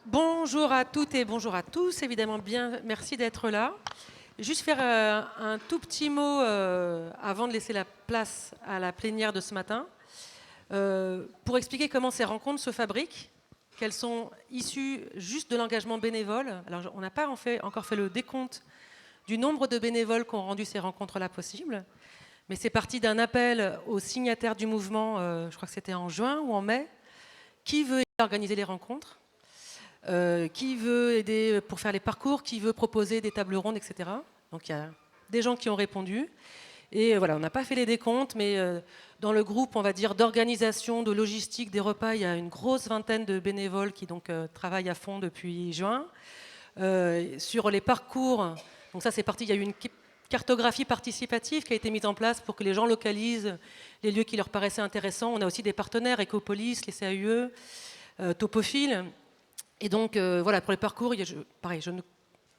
Bonjour à toutes et bonjour à tous. Évidemment, bien, merci d'être là. Juste faire un tout petit mot avant de laisser la place à la plénière de ce matin, pour expliquer comment ces rencontres se fabriquent, qu'elles sont issues juste de l'engagement bénévole. Alors, on n'a pas encore fait le décompte du nombre de bénévoles qui ont rendu ces rencontres-là possibles, mais c'est parti d'un appel aux signataires du mouvement, je crois que c'était en juin ou en mai, qui veut organiser les rencontres. Qui veut aider pour faire les parcours, qui veut proposer des tables rondes, etc. Donc il y a des gens qui ont répondu. Et voilà, on n'a pas fait les décomptes, mais dans le groupe, on va dire, d'organisation, de logistique des repas, il y a une grosse vingtaine de bénévoles qui donc travaillent à fond depuis juin. Sur les parcours, donc ça c'est parti, il y a eu une cartographie participative qui a été mise en place pour que les gens localisent les lieux qui leur paraissaient intéressants. On a aussi des partenaires, Ecopolis, les CAUE, Topophile. Et donc, voilà, pour les parcours, pareil, je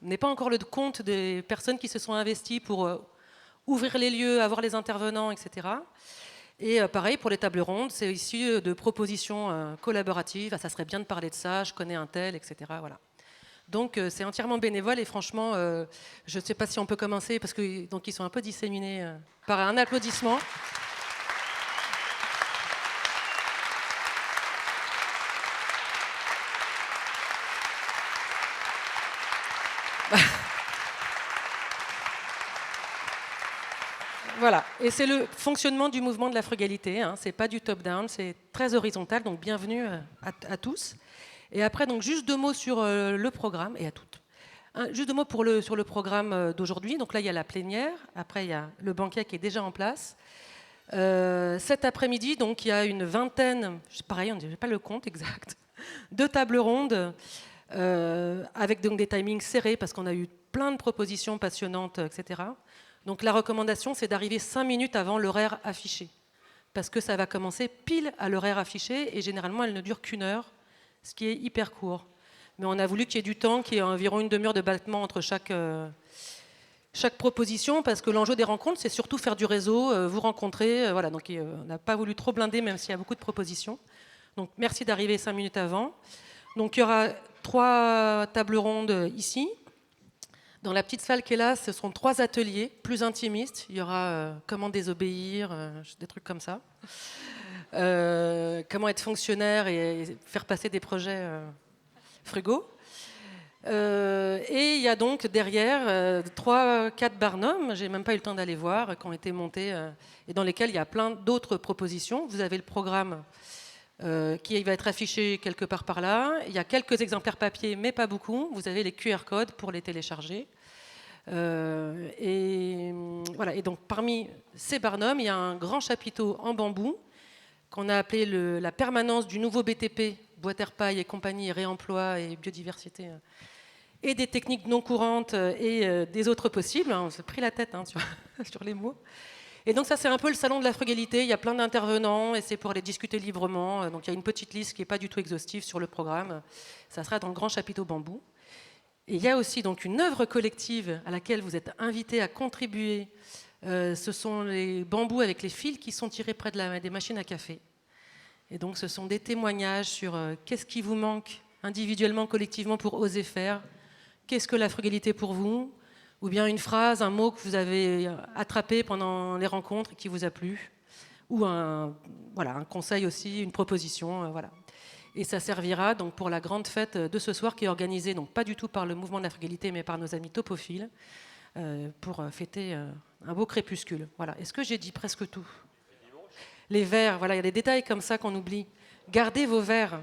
n'ai pas encore le compte des personnes qui se sont investies pour ouvrir les lieux, avoir les intervenants, etc. Et pareil, pour les tables rondes, c'est issu de propositions collaboratives. Ah, ça serait bien de parler de ça, je connais un tel, etc. Voilà. Donc, c'est entièrement bénévole et franchement, je ne sais pas si on peut commencer parce qu'ils sont un peu disséminés par un applaudissement. Voilà, et c'est le fonctionnement du mouvement de la frugalité, hein. C'est pas du top-down, c'est très horizontal, donc bienvenue à tous. Et après, donc juste 2 mots sur le programme, et à toutes. Juste 2 mots sur le programme d'aujourd'hui. Donc là, il y a la plénière, après il y a le banquet qui est déjà en place. Cet après-midi, donc il y a une vingtaine, pareil, on ne dirait pas le compte exact, de tables rondes, avec donc des timings serrés, parce qu'on a eu plein de propositions passionnantes, etc. Donc la recommandation, c'est d'arriver 5 minutes avant l'horaire affiché, parce que ça va commencer pile à l'horaire affiché, et généralement, elle ne dure qu'1 heure, ce qui est hyper court. Mais on a voulu qu'il y ait du temps, qu'il y ait environ une demi-heure de battement entre chaque proposition, parce que l'enjeu des rencontres, c'est surtout faire du réseau, vous rencontrer. Voilà, donc on n'a pas voulu trop blinder, même s'il y a beaucoup de propositions. Donc merci d'arriver 5 minutes avant. Donc il y aura 3 tables rondes ici. Dans la petite salle qui est là, ce sont 3 ateliers plus intimistes. Il y aura comment désobéir, des trucs comme ça. Comment être fonctionnaire et faire passer des projets frugaux. Et il y a donc derrière 3-4 barnums, j'ai même pas eu le temps d'aller voir, qui ont été montés et dans lesquels il y a plein d'autres propositions. Vous avez le programme qui va être affiché quelque part par là. Il y a quelques exemplaires papier, mais pas beaucoup. Vous avez les QR codes pour les télécharger. Et voilà. Et donc parmi ces barnums, il y a un grand chapiteau en bambou qu'on a appelé la permanence du nouveau BTP, bois, terre, paille et compagnie, réemploi et biodiversité, et des techniques non courantes et des autres possibles. On s'est pris la tête sur les mots. Et donc ça, c'est un peu le salon de la frugalité. Il y a plein d'intervenants et c'est pour aller discuter librement. Donc il y a une petite liste qui n'est pas du tout exhaustive sur le programme. Ça sera dans le grand chapiteau bambou. Et il y a aussi donc une œuvre collective à laquelle vous êtes invités à contribuer. Ce sont les bambous avec les fils qui sont tirés près des machines à café. Et donc ce sont des témoignages sur qu'est-ce qui vous manque individuellement, collectivement pour oser faire. Qu'est-ce que la frugalité pour vous? Ou bien une phrase, un mot que vous avez attrapé pendant les rencontres et qui vous a plu. Ou un conseil aussi, une proposition. Voilà. Et ça servira donc pour la grande fête de ce soir qui est organisée donc pas du tout par le mouvement de la frugalité mais par nos amis topophiles pour fêter un beau crépuscule. Voilà. Est-ce que j'ai dit presque tout? Les verres, voilà, il y a des détails comme ça qu'on oublie. Gardez vos verres.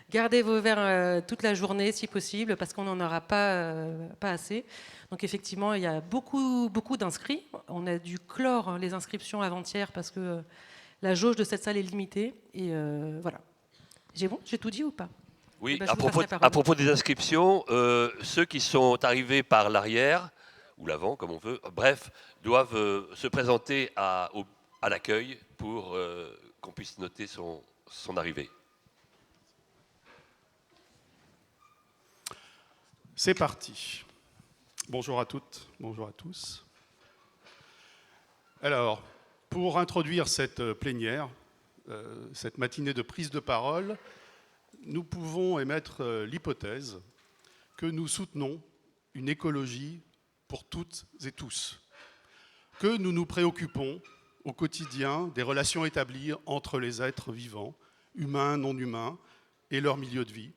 Gardez vos verres toute la journée si possible parce qu'on n'en aura pas assez. Donc effectivement, il y a beaucoup d'inscrits. On a dû clore les inscriptions avant-hier parce que la jauge de cette salle est limitée. Et voilà. J'ai tout dit ou pas? Oui, Ben, à propos des inscriptions, ceux qui sont arrivés par l'arrière, ou l'avant, comme on veut, bref, doivent se présenter à l'accueil pour qu'on puisse noter son arrivée. C'est parti. Bonjour à toutes, bonjour à tous. Alors, pour introduire cette plénière, cette matinée de prise de parole, nous pouvons émettre l'hypothèse que nous soutenons une écologie pour toutes et tous, que nous nous préoccupons au quotidien des relations établies entre les êtres vivants, humains, non humains, et leur milieu de vie,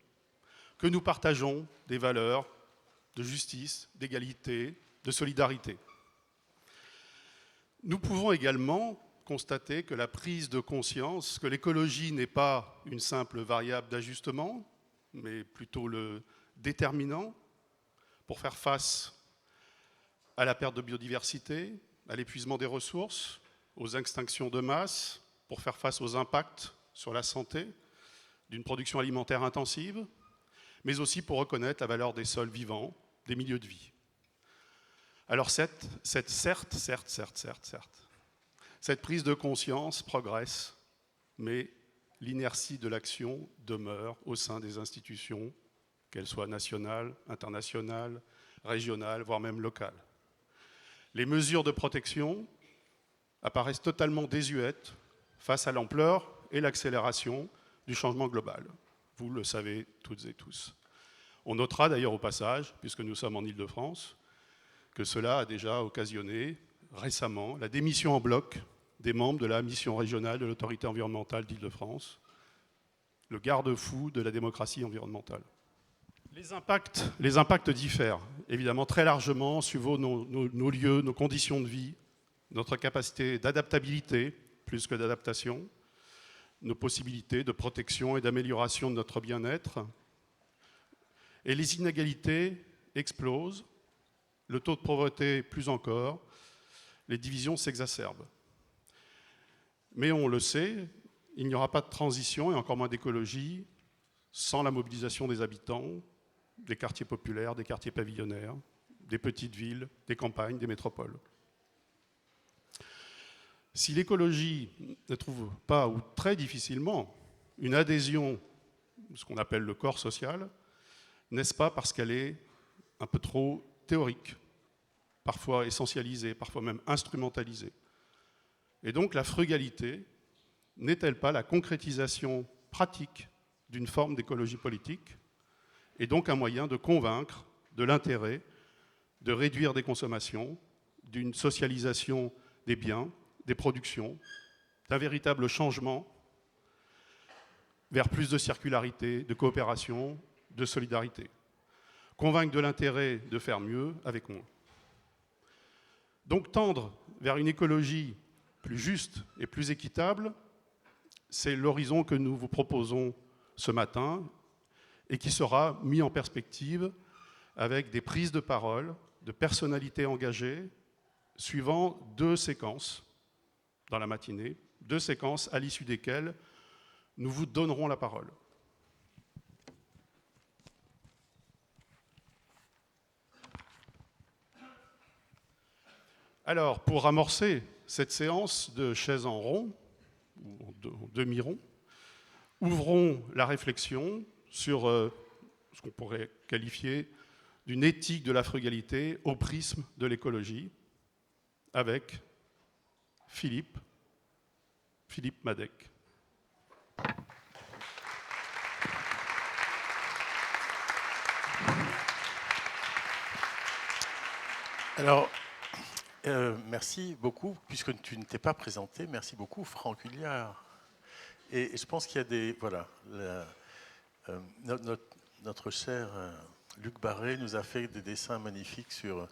que nous partageons des valeurs de justice, d'égalité, de solidarité. Nous pouvons également constater que la prise de conscience que l'écologie n'est pas une simple variable d'ajustement, mais plutôt le déterminant pour faire face à la perte de biodiversité, à l'épuisement des ressources, aux extinctions de masse, pour faire face aux impacts sur la santé d'une production alimentaire intensive, mais aussi pour reconnaître la valeur des sols vivants, des milieux de vie. Alors certes, cette prise de conscience progresse, mais l'inertie de l'action demeure au sein des institutions, qu'elles soient nationales, internationales, régionales, voire même locales. Les mesures de protection apparaissent totalement désuètes face à l'ampleur et l'accélération du changement global. Vous le savez toutes et tous. On notera d'ailleurs au passage, puisque nous sommes en Île-de-France, que cela a déjà occasionné récemment la démission en bloc des membres de la mission régionale de l'autorité environnementale d'Île-de-France, le garde-fou de la démocratie environnementale. Les impacts diffèrent évidemment très largement suivant nos lieux, nos conditions de vie, notre capacité d'adaptabilité plus que d'adaptation, nos possibilités de protection et d'amélioration de notre bien-être. Et les inégalités explosent, le taux de pauvreté plus encore, les divisions s'exacerbent. Mais on le sait, il n'y aura pas de transition et encore moins d'écologie sans la mobilisation des habitants, des quartiers populaires, des quartiers pavillonnaires, des petites villes, des campagnes, des métropoles. Si l'écologie ne trouve pas, ou très difficilement, une adhésion, ce qu'on appelle le corps social, n'est-ce pas parce qu'elle est un peu trop théorique, parfois essentialisée, parfois même instrumentalisée? Et donc la frugalité n'est-elle pas la concrétisation pratique d'une forme d'écologie politique, et donc un moyen de convaincre de l'intérêt de réduire des consommations, d'une socialisation des biens, des productions, d'un véritable changement vers plus de circularité, de coopération, de solidarité. Convaincre de l'intérêt de faire mieux avec moins. Donc tendre vers une écologie plus juste et plus équitable, c'est l'horizon que nous vous proposons ce matin et qui sera mis en perspective avec des prises de parole de personnalités engagées suivant 2 séquences dans la matinée, 2 séquences à l'issue desquelles nous vous donnerons la parole. Alors, pour amorcer cette séance de chaises en rond, ou en demi-rond, ouvrons la réflexion sur ce qu'on pourrait qualifier d'une éthique de la frugalité au prisme de l'écologie, avec Philippe Madec. Alors, merci beaucoup, puisque tu ne t'es pas présenté, merci beaucoup Franck Hulliard. Et je pense qu'il y a des... Voilà, notre cher Luc Barré nous a fait des dessins magnifiques sur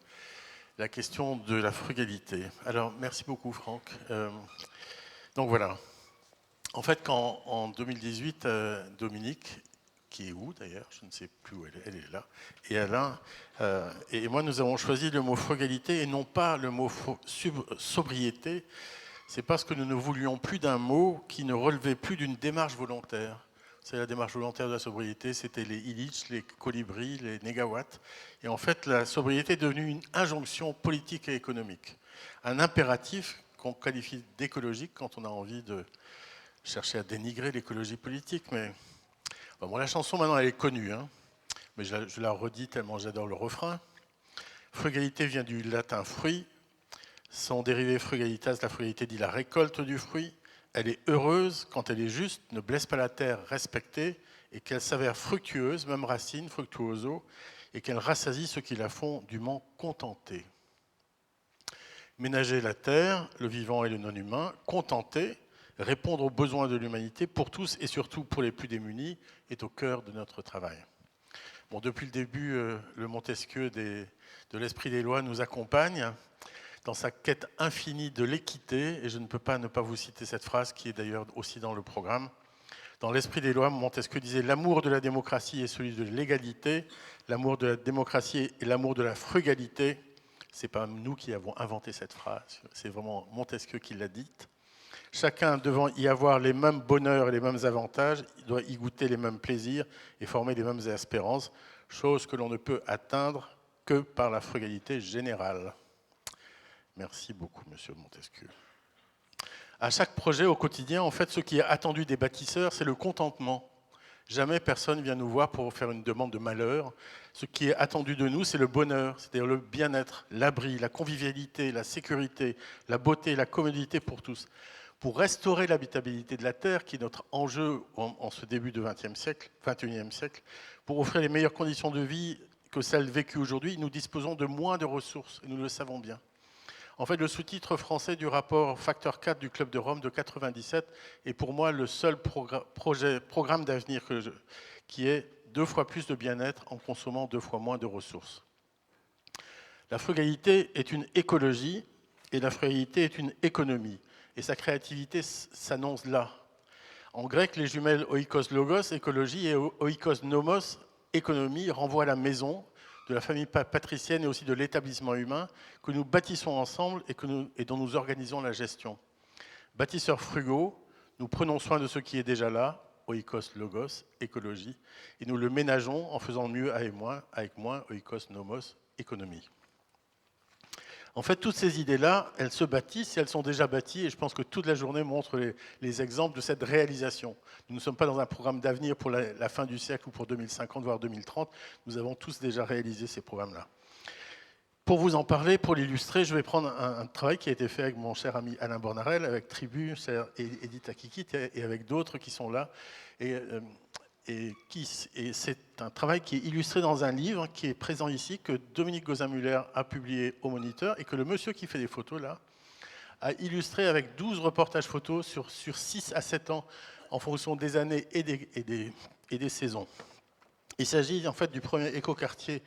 la question de la frugalité. Alors, merci beaucoup Franck. Donc voilà. En fait, quand en 2018, Dominique, qui est où d'ailleurs, je ne sais plus où elle est là, et Alain, et moi nous avons choisi le mot frugalité et non pas le mot sobriété, c'est parce que nous ne voulions plus d'un mot qui ne relevait plus d'une démarche volontaire. C'est la démarche volontaire de la sobriété, c'était les Illich, les colibris, les négawatts. Et en fait, la sobriété est devenue une injonction politique et économique. Un impératif qu'on qualifie d'écologique quand on a envie de chercher à dénigrer l'écologie politique. Mais bon, la chanson, maintenant, elle est connue, hein, mais je la redis tellement j'adore le refrain. Frugalité vient du latin fruit. Son dérivé frugalitas, la frugalité dit la récolte du fruit. elle est heureuse quand elle est juste, ne blesse pas la terre, respectée, et qu'elle s'avère fructueuse, même racine, fructuoso, et qu'elle rassasie ceux qui la font dûment contenter. Ménager la terre, le vivant et le non-humain, contenter, répondre aux besoins de l'humanité pour tous et surtout pour les plus démunis, est au cœur de notre travail. Bon, depuis le début, le Montesquieu de l'Esprit des lois nous accompagne dans sa quête infinie de l'équité, et je ne peux pas ne pas vous citer cette phrase qui est d'ailleurs aussi dans le programme. Dans l'Esprit des lois, Montesquieu disait « L'amour de la démocratie est celui de l'égalité, l'amour de la démocratie est l'amour de la frugalité ». Ce n'est pas nous qui avons inventé cette phrase, c'est vraiment Montesquieu qui l'a dite. Chacun devant y avoir les mêmes bonheurs et les mêmes avantages, il doit y goûter les mêmes plaisirs et former les mêmes espérances, chose que l'on ne peut atteindre que par la frugalité générale. Merci beaucoup, monsieur Montesquieu. À chaque projet au quotidien, en fait, ce qui est attendu des bâtisseurs, c'est le contentement. Jamais personne vient nous voir pour faire une demande de malheur. Ce qui est attendu de nous, c'est le bonheur, c'est-à-dire le bien-être, l'abri, la convivialité, la sécurité, la beauté, la commodité pour tous. Pour restaurer l'habitabilité de la Terre, qui est notre enjeu en ce début du XXIe siècle, pour offrir les meilleures conditions de vie que celles vécues aujourd'hui, nous disposons de moins de ressources, et nous le savons bien. En fait, le sous-titre français du rapport Facteur 4 du Club de Rome de 97 est pour moi le seul programme d'avenir qui est 2 fois plus de bien-être en consommant 2 fois moins de ressources. La frugalité est une écologie et la frugalité est une économie. Et sa créativité s'annonce là. En grec, les jumelles oikos logos, écologie, et oikos nomos, économie, renvoient à la maison, de la famille patricienne et aussi de l'établissement humain que nous bâtissons ensemble et dont nous organisons la gestion. Bâtisseurs frugaux, nous prenons soin de ce qui est déjà là, oikos logos, écologie, et nous le ménageons en faisant mieux avec moins, oikos nomos, économie. En fait, toutes ces idées-là, elles se bâtissent et elles sont déjà bâties, et je pense que toute la journée montre les exemples de cette réalisation. Nous ne sommes pas dans un programme d'avenir pour la fin du siècle ou pour 2050, voire 2030. Nous avons tous déjà réalisé ces programmes-là. Pour vous en parler, pour l'illustrer, je vais prendre un travail qui a été fait avec mon cher ami Alain Bornarel, avec Tribu, et Edith Akikit, et avec d'autres qui sont là. Et c'est un travail qui est illustré dans un livre qui est présent ici, que Dominique Gozin-Muller a publié au Moniteur, et que le monsieur qui fait des photos là a illustré avec 12 reportages photos sur 6 à 7 ans en fonction des années et des saisons. Il s'agit en fait du premier écoquartier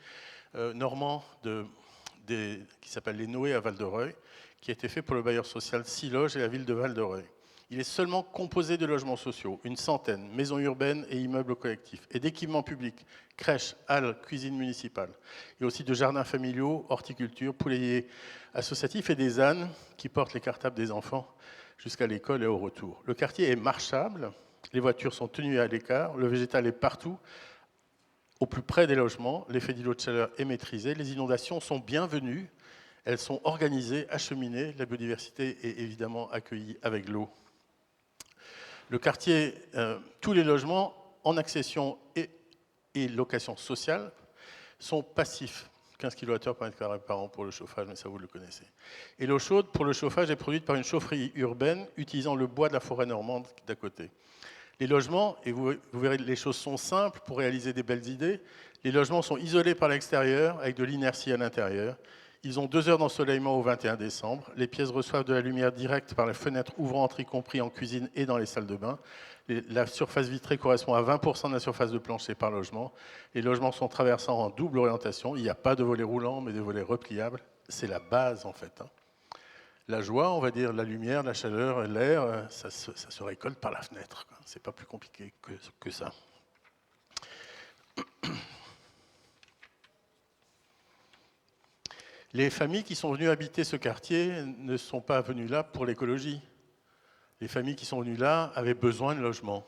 normand qui s'appelle les Noé à Val-de-Reuil, qui a été fait pour le bailleur social Siloge et la ville de Val-de-Reuil. Il est seulement composé de logements sociaux, une centaine, maisons urbaines et immeubles collectifs, et d'équipements publics, crèches, halles, cuisines municipales, et aussi de jardins familiaux, horticulture, poulaillers associatifs et des ânes qui portent les cartables des enfants jusqu'à l'école et au retour. Le quartier est marchable, les voitures sont tenues à l'écart, le végétal est partout, au plus près des logements, l'effet d'îlot de chaleur est maîtrisé, les inondations sont bienvenues, elles sont organisées, acheminées, la biodiversité est évidemment accueillie avec l'eau. Le quartier, tous les logements en accession et location sociale sont passifs. 15 kWh par mètre carré par an pour le chauffage, mais ça vous le connaissez. Et l'eau chaude pour le chauffage est produite par une chaufferie urbaine utilisant le bois de la forêt normande d'à côté. Les logements, et vous verrez, les choses sont simples pour réaliser des belles idées. Les logements sont isolés par l'extérieur avec de l'inertie à l'intérieur. Ils ont 2 heures d'ensoleillement au 21 décembre. Les pièces reçoivent de la lumière directe par les fenêtres ouvrantes, y compris en cuisine et dans les salles de bain. La surface vitrée correspond à 20% de la surface de plancher par logement. Les logements sont traversants en double orientation. Il n'y a pas de volets roulants, mais de volets repliables. C'est la base, en fait. La joie, on va dire, la lumière, la chaleur, l'air, ça se récolte par la fenêtre. C'est pas plus compliqué que ça. Les familles qui sont venues habiter ce quartier ne sont pas venues là pour l'écologie. Les familles qui sont venues là avaient besoin de logement.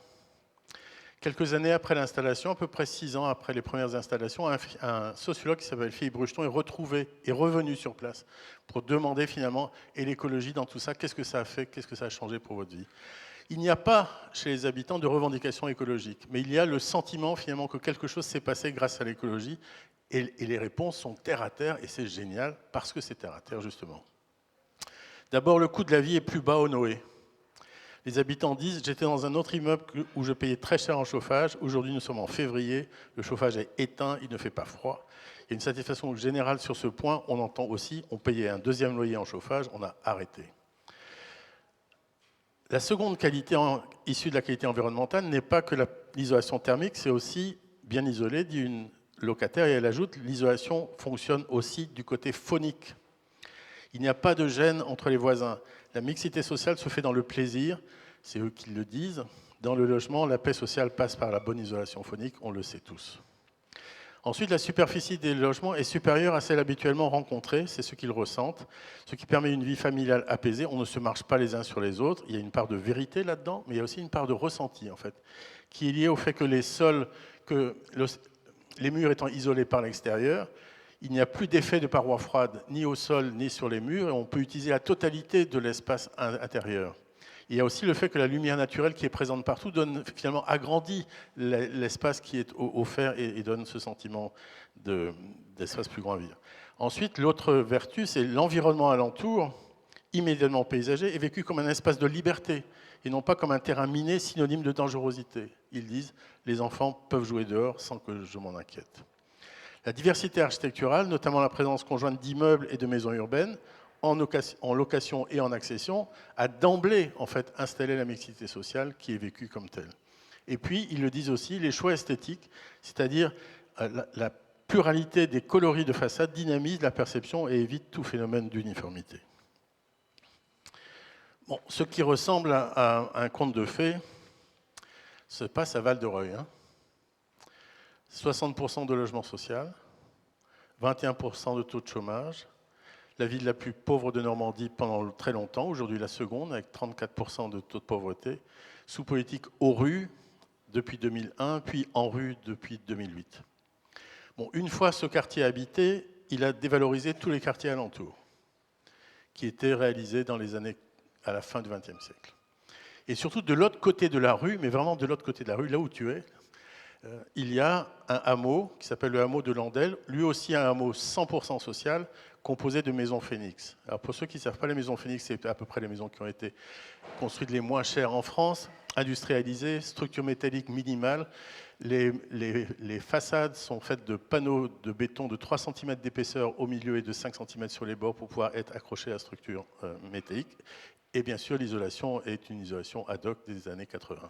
Quelques années après l'installation, à peu près 6 ans après les premières installations, un sociologue qui s'appelle Philippe Brucheton est revenu sur place pour demander finalement, et l'écologie dans tout ça, qu'est-ce que ça a fait, qu'est-ce que ça a changé pour votre vie ? Il n'y a pas chez les habitants de revendications écologiques, mais il y a le sentiment finalement que quelque chose s'est passé grâce à l'écologie, et les réponses sont terre à terre, et c'est génial parce que c'est terre à terre justement. D'abord, le coût de la vie est plus bas au Noé. Les habitants disent « J'étais dans un autre immeuble où je payais très cher en chauffage. Aujourd'hui, nous sommes en février. Le chauffage est éteint. Il ne fait pas froid. » Il y a une satisfaction générale sur ce point. On entend aussi « On payait un deuxième loyer en chauffage. On a arrêté. » La seconde qualité issue de la qualité environnementale n'est pas que l'isolation thermique, c'est aussi bien isolé, dit une locataire, et elle ajoute « L'isolation fonctionne aussi du côté phonique. Il n'y a pas de gêne entre les voisins. La mixité sociale se fait dans le plaisir, c'est eux qui le disent. Dans le logement, la paix sociale passe par la bonne isolation phonique, on le sait tous. » Ensuite, la superficie des logements est supérieure à celle habituellement rencontrée, c'est ce qu'ils ressentent, ce qui permet une vie familiale apaisée. On ne se marche pas les uns sur les autres. Il y a une part de vérité là-dedans, mais il y a aussi une part de ressenti, en fait, qui est liée au fait que les murs étant isolés par l'extérieur, il n'y a plus d'effet de parois froides ni au sol ni sur les murs, et on peut utiliser la totalité de l'espace intérieur. Il y a aussi le fait que la lumière naturelle qui est présente partout finalement agrandit l'espace qui est offert et donne ce sentiment d'espace plus grand à vivre. Ensuite, l'autre vertu, c'est l'environnement alentour, immédiatement paysager, est vécu comme un espace de liberté et non pas comme un terrain miné synonyme de dangerosité. Ils disent « les enfants peuvent jouer dehors sans que je m'en inquiète ». La diversité architecturale, notamment la présence conjointe d'immeubles et de maisons urbaines, en location et en accession, a d'emblée en fait installé la mixité sociale qui est vécue comme telle. Et puis, ils le disent aussi, les choix esthétiques, c'est-à-dire la pluralité des coloris de façade dynamise la perception et évite tout phénomène d'uniformité. Bon, ce qui ressemble à un conte de fées se passe à Val-de-Reuil. 60% de logement social, 21% de taux de chômage, la ville la plus pauvre de Normandie pendant très longtemps, aujourd'hui la seconde, avec 34% de taux de pauvreté, sous politique aux rues depuis 2001, puis en rue depuis 2008. Bon, une fois ce quartier habité, il a dévalorisé tous les quartiers alentours, qui étaient réalisés dans les années à la fin du XXe siècle. Et surtout de l'autre côté de la rue, mais vraiment de l'autre côté de la rue, là où tu es, il y a un hameau qui s'appelle le hameau de Landel, lui aussi un hameau 100% social, composé de maisons Phoenix. Alors pour ceux qui ne savent pas, les maisons Phoenix, c'est à peu près les maisons qui ont été construites les moins chères en France, industrialisées, structure métallique minimale. Les façades sont faites de panneaux de béton de 3 cm d'épaisseur au milieu et de 5 cm sur les bords pour pouvoir être accrochés à la structure métallique. Et bien sûr, l'isolation est une isolation ad hoc des années 80.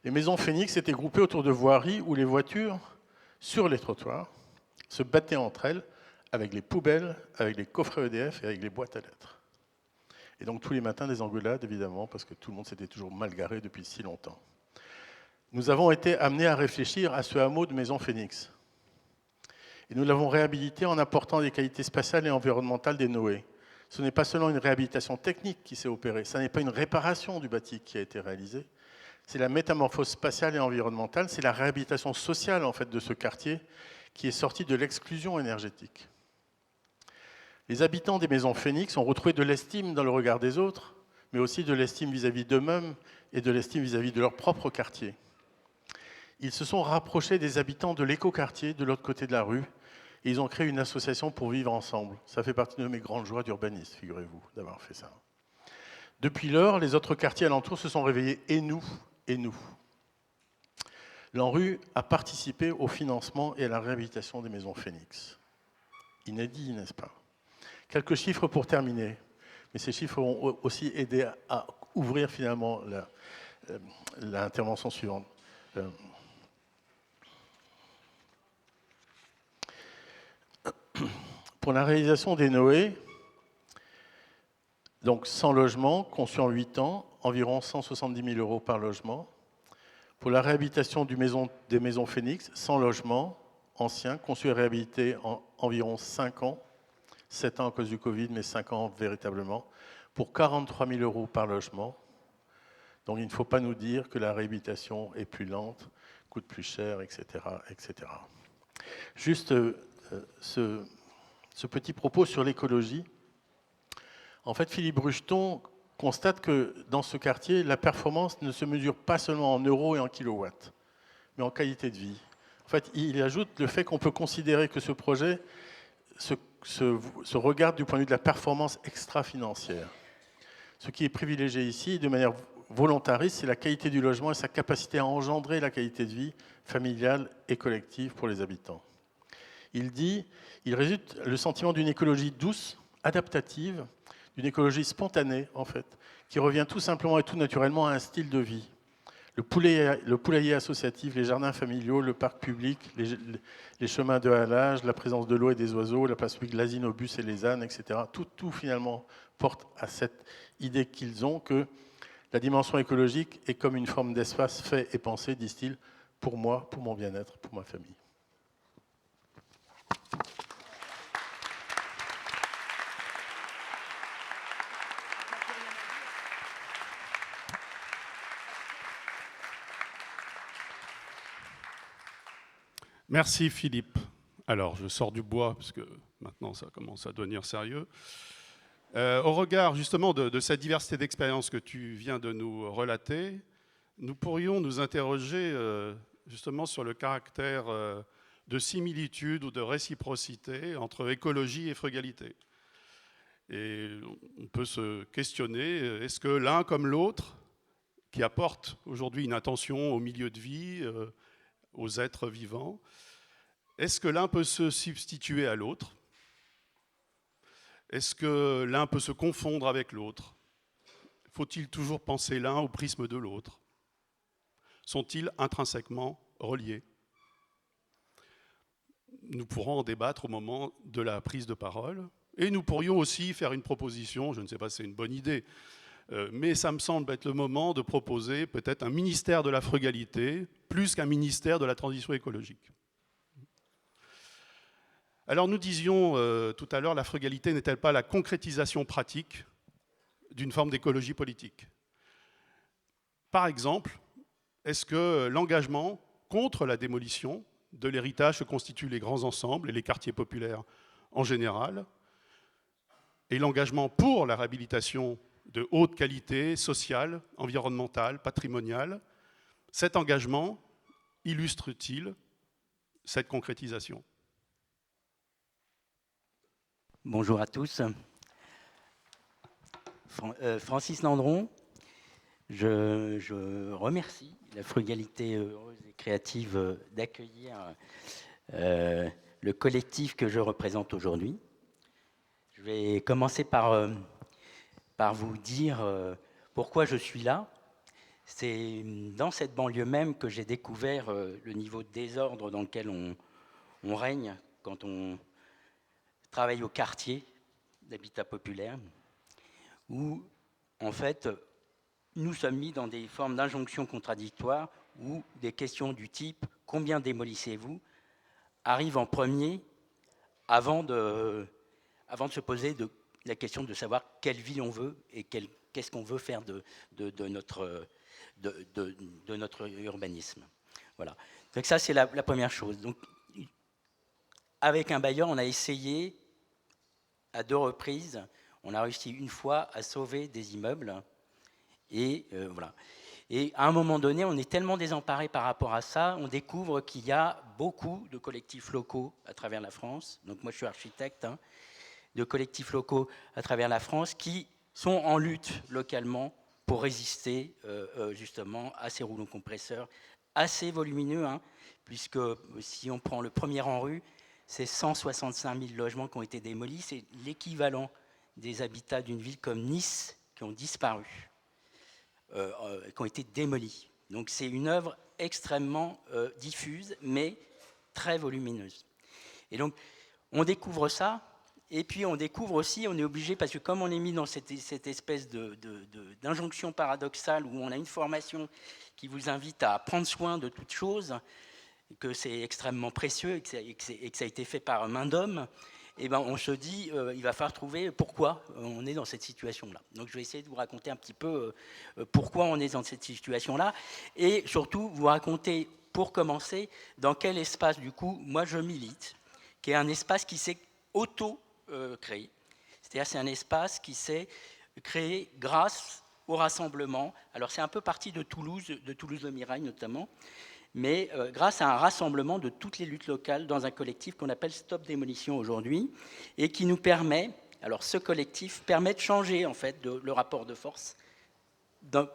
Les maisons Phoenix étaient groupées autour de voiries où les voitures, sur les trottoirs, se battaient entre elles avec les poubelles, avec les coffrets EDF et avec les boîtes à lettres. Et donc tous les matins, des engueulades, évidemment, parce que tout le monde s'était toujours mal garé depuis si longtemps. Nous avons été amenés à réfléchir à ce hameau de maisons Phoenix. Et nous l'avons réhabilité en apportant des qualités spatiales et environnementales des Noé. Ce n'est pas seulement une réhabilitation technique qui s'est opérée, ce n'est pas une réparation du bâti qui a été réalisée, c'est la métamorphose spatiale et environnementale, c'est la réhabilitation sociale en fait, de ce quartier qui est sorti de l'exclusion énergétique. Les habitants des maisons Phoenix ont retrouvé de l'estime dans le regard des autres, mais aussi de l'estime vis-à-vis d'eux-mêmes et de l'estime vis-à-vis de leur propre quartier. Ils se sont rapprochés des habitants de l'écoquartier, de l'autre côté de la rue, et ils ont créé une association pour vivre ensemble. Ça fait partie de mes grandes joies d'urbaniste, figurez-vous, d'avoir fait ça. Depuis lors, les autres quartiers alentours se sont réveillés, et nous. L'ANRU a participé au financement et à la réhabilitation des maisons Phoenix. Inédit, n'est-ce pas? Quelques chiffres pour terminer. Mais ces chiffres ont aussi aidé à ouvrir finalement l'intervention suivante. Pour la réalisation des Noé, donc 100 logements conçus en 8 ans, environ 170 000 € par logement. Pour la réhabilitation des maisons Phoenix, 100 logements anciens, conçus et réhabilités en environ 5 ans, 7 ans à cause du Covid, mais 5 ans véritablement, pour 43 000 € par logement. Donc il ne faut pas nous dire que la réhabilitation est plus lente, coûte plus cher, etc. etc. Juste ce petit propos sur l'écologie. En fait, Philippe Brucheton constate que dans ce quartier, la performance ne se mesure pas seulement en euros et en kilowatts, mais en qualité de vie. En fait, il ajoute le fait qu'on peut considérer que ce projet se regarde du point de vue de la performance extra-financière. Ce qui est privilégié ici, de manière volontariste, c'est la qualité du logement et sa capacité à engendrer la qualité de vie familiale et collective pour les habitants. Il dit, il résulte le sentiment d'une écologie douce, adaptative, d'une écologie spontanée, en fait, qui revient tout simplement et tout naturellement à un style de vie. Le poulailler associatif, les jardins familiaux, le parc public, les chemins de halage, la présence de l'eau et des oiseaux, la place publique, l'asile aux bus et les ânes, etc. Tout finalement porte à cette idée qu'ils ont que la dimension écologique est comme une forme d'espace fait et pensé, disent-ils, pour moi, pour mon bien-être, pour ma famille. Merci Philippe. Alors, je sors du bois, parce que maintenant ça commence à devenir sérieux. Au regard justement de cette diversité d'expériences que tu viens de nous relater, nous pourrions nous interroger justement sur le caractère de similitude ou de réciprocité entre écologie et frugalité. Et on peut se questionner, est-ce que l'un comme l'autre, qui apporte aujourd'hui une attention au milieu de vie, aux êtres vivants, est-ce que l'un peut se substituer à l'autre? Est-ce que l'un peut se confondre avec l'autre? Faut-il toujours penser l'un au prisme de l'autre? Sont-ils intrinsèquement reliés? Nous pourrons en débattre au moment de la prise de parole. Et nous pourrions aussi faire une proposition, je ne sais pas si c'est une bonne idée, mais ça me semble être le moment de proposer peut-être un ministère de la frugalité plus qu'un ministère de la transition écologique. Alors nous disions tout à l'heure, la frugalité n'est-elle pas la concrétisation pratique d'une forme d'écologie politique? Par exemple, est-ce que l'engagement contre la démolition de l'héritage que constituent les grands ensembles et les quartiers populaires en général, et l'engagement pour la réhabilitation de haute qualité sociale, environnementale, patrimoniale, cet engagement illustre-t-il cette concrétisation? Bonjour à tous. Francis Landron, je remercie la frugalité heureuse et créative d'accueillir le collectif que je représente aujourd'hui. Je vais commencer par vous dire pourquoi je suis là. C'est dans cette banlieue même que j'ai découvert le niveau de désordre dans lequel on règne quand on travaille au quartier d'habitat populaire, où en fait nous sommes mis dans des formes d'injonctions contradictoires où des questions du type « combien démolissez-vous » arrivent en premier avant de se poser la question de savoir quelle ville on veut et qu'est-ce qu'on veut faire de notre urbanisme. Voilà. Donc ça, c'est la première chose. Donc, avec un bailleur, on a essayé à 2 reprises, on a réussi une fois à sauver des immeubles. Et voilà. Et à un moment donné, on est tellement désemparé par rapport à ça, on découvre qu'il y a beaucoup de collectifs locaux à travers la France. Donc moi, je suis architecte, de collectifs locaux à travers la France qui sont en lutte localement pour résister justement à ces rouleaux compresseurs assez volumineux, puisque si on prend le premier en rue, c'est 165 000 logements qui ont été démolis. C'est l'équivalent des habitats d'une ville comme Nice qui ont disparu, qui ont été démolis. Donc c'est une œuvre extrêmement diffuse, mais très volumineuse. Et donc on découvre ça, et puis on découvre aussi, on est obligé, parce que comme on est mis dans cette espèce d'injonction paradoxale où on a une formation qui vous invite à prendre soin de toute chose, que c'est extrêmement précieux et que ça a été fait par main d'homme, et ben on se dit il va falloir trouver pourquoi on est dans cette situation-là. Donc je vais essayer de vous raconter un petit peu pourquoi on est dans cette situation-là, et surtout vous raconter, pour commencer, dans quel espace du coup moi je milite, qui est un espace qui s'est auto-créé. C'est-à-dire c'est un espace qui s'est créé grâce au rassemblement. Alors c'est un peu parti de Toulouse-le Mirail notamment, mais grâce à un rassemblement de toutes les luttes locales dans un collectif qu'on appelle Stop Démolition aujourd'hui, et qui nous permet, Alors ce collectif permet de changer en fait le rapport de force,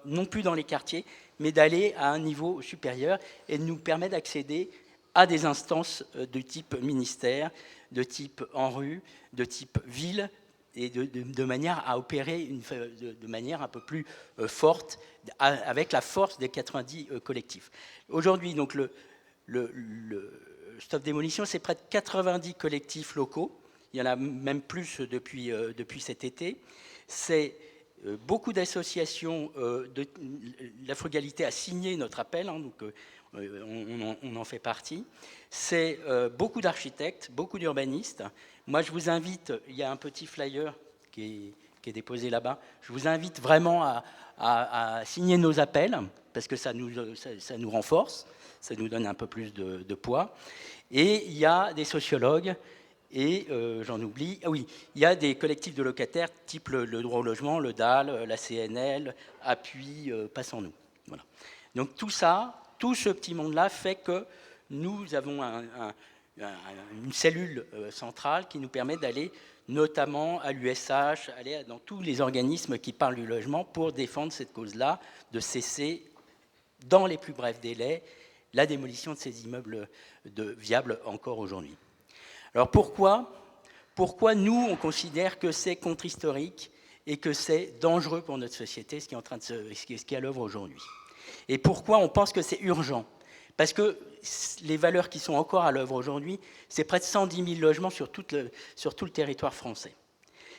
non plus dans les quartiers, mais d'aller à un niveau supérieur et nous permet d'accéder à des instances de type ministère, de type ANRU, de type ville, et de manière à opérer de manière un peu plus forte, avec la force des 90 collectifs. Aujourd'hui, donc le Stop Démolition, c'est près de 90 collectifs locaux. Il y en a même plus depuis cet été. C'est beaucoup d'associations de la frugalité a signé notre appel, hein, donc on en fait partie. C'est beaucoup d'architectes, beaucoup d'urbanistes. Moi, je vous invite, il y a un petit flyer qui est déposé là-bas. Je vous invite vraiment à signer nos appels, parce que ça nous renforce, ça nous donne un peu plus de poids. Et il y a des sociologues, et j'en oublie, ah oui, il y a des collectifs de locataires, type le droit au logement, le DAL, la CNL, Appui, Passons-nous. Voilà. Donc tout ça, tout ce petit monde-là fait que nous avons une cellule centrale qui nous permet d'aller notamment à l'USH, aller dans tous les organismes qui parlent du logement pour défendre cette cause-là, de cesser dans les plus brefs délais la démolition de ces immeubles viables encore aujourd'hui. Alors pourquoi nous, on considère que c'est contre-historique et que c'est dangereux pour notre société, ce qui est à l'œuvre aujourd'hui? Et pourquoi on pense que c'est urgent? Parce que les valeurs qui sont encore à l'œuvre aujourd'hui, c'est près de 110 000 logements sur tout le territoire français.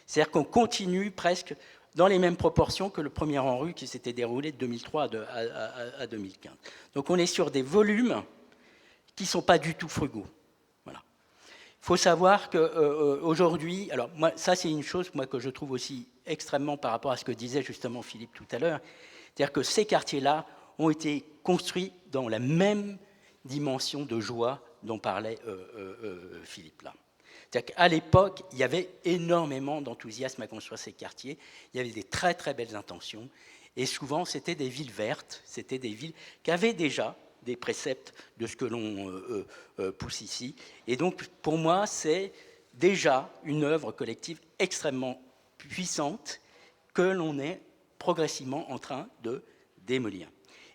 C'est-à-dire qu'on continue presque dans les mêmes proportions que le premier ANRU qui s'était déroulé de 2003 à 2015. Donc on est sur des volumes qui ne sont pas du tout frugaux. Voilà. Il faut savoir qu'aujourd'hui, alors moi, ça c'est une chose moi, que je trouve aussi extrêmement par rapport à ce que disait justement Philippe tout à l'heure, c'est-à-dire que ces quartiers-là ont été construits dans la même dimension de joie dont parlait Philippe là. C'est-à-dire qu'à l'époque, il y avait énormément d'enthousiasme à construire ces quartiers, il y avait des très très belles intentions, et souvent c'était des villes vertes, c'était des villes qui avaient déjà des préceptes de ce que l'on pousse ici. Et donc pour moi, c'est déjà une œuvre collective extrêmement puissante que l'on est progressivement en train de démolir.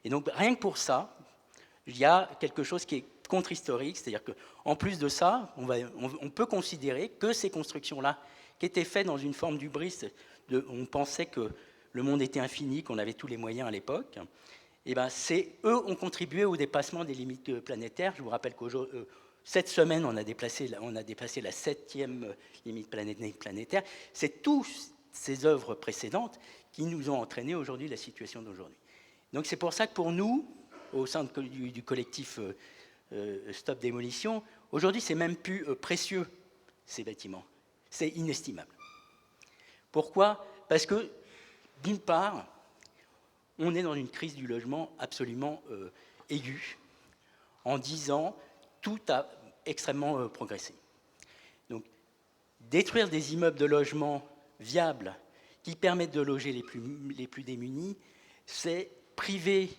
Et donc rien que pour ça, il y a quelque chose qui est contre-historique, c'est-à-dire qu'en plus de ça, on peut considérer que ces constructions-là, qui étaient faites dans une forme d'hubris, on pensait que le monde était infini, qu'on avait tous les moyens à l'époque, et ben eux ont contribué au dépassement des limites planétaires. Je vous rappelle qu'aujourd'hui, cette semaine, on a dépassé la 7e limite planétaire. C'est toutes ces œuvres précédentes qui nous ont entraîné aujourd'hui la situation d'aujourd'hui. Donc c'est pour ça que pour nous, au sein du collectif Stop Démolition, aujourd'hui c'est même plus précieux ces bâtiments, c'est inestimable. Pourquoi? Parce que d'une part, on est dans une crise du logement absolument aiguë. En 10 ans, tout a extrêmement progressé. Donc, détruire des immeubles de logement viables qui permettent de loger les plus démunis, c'est priver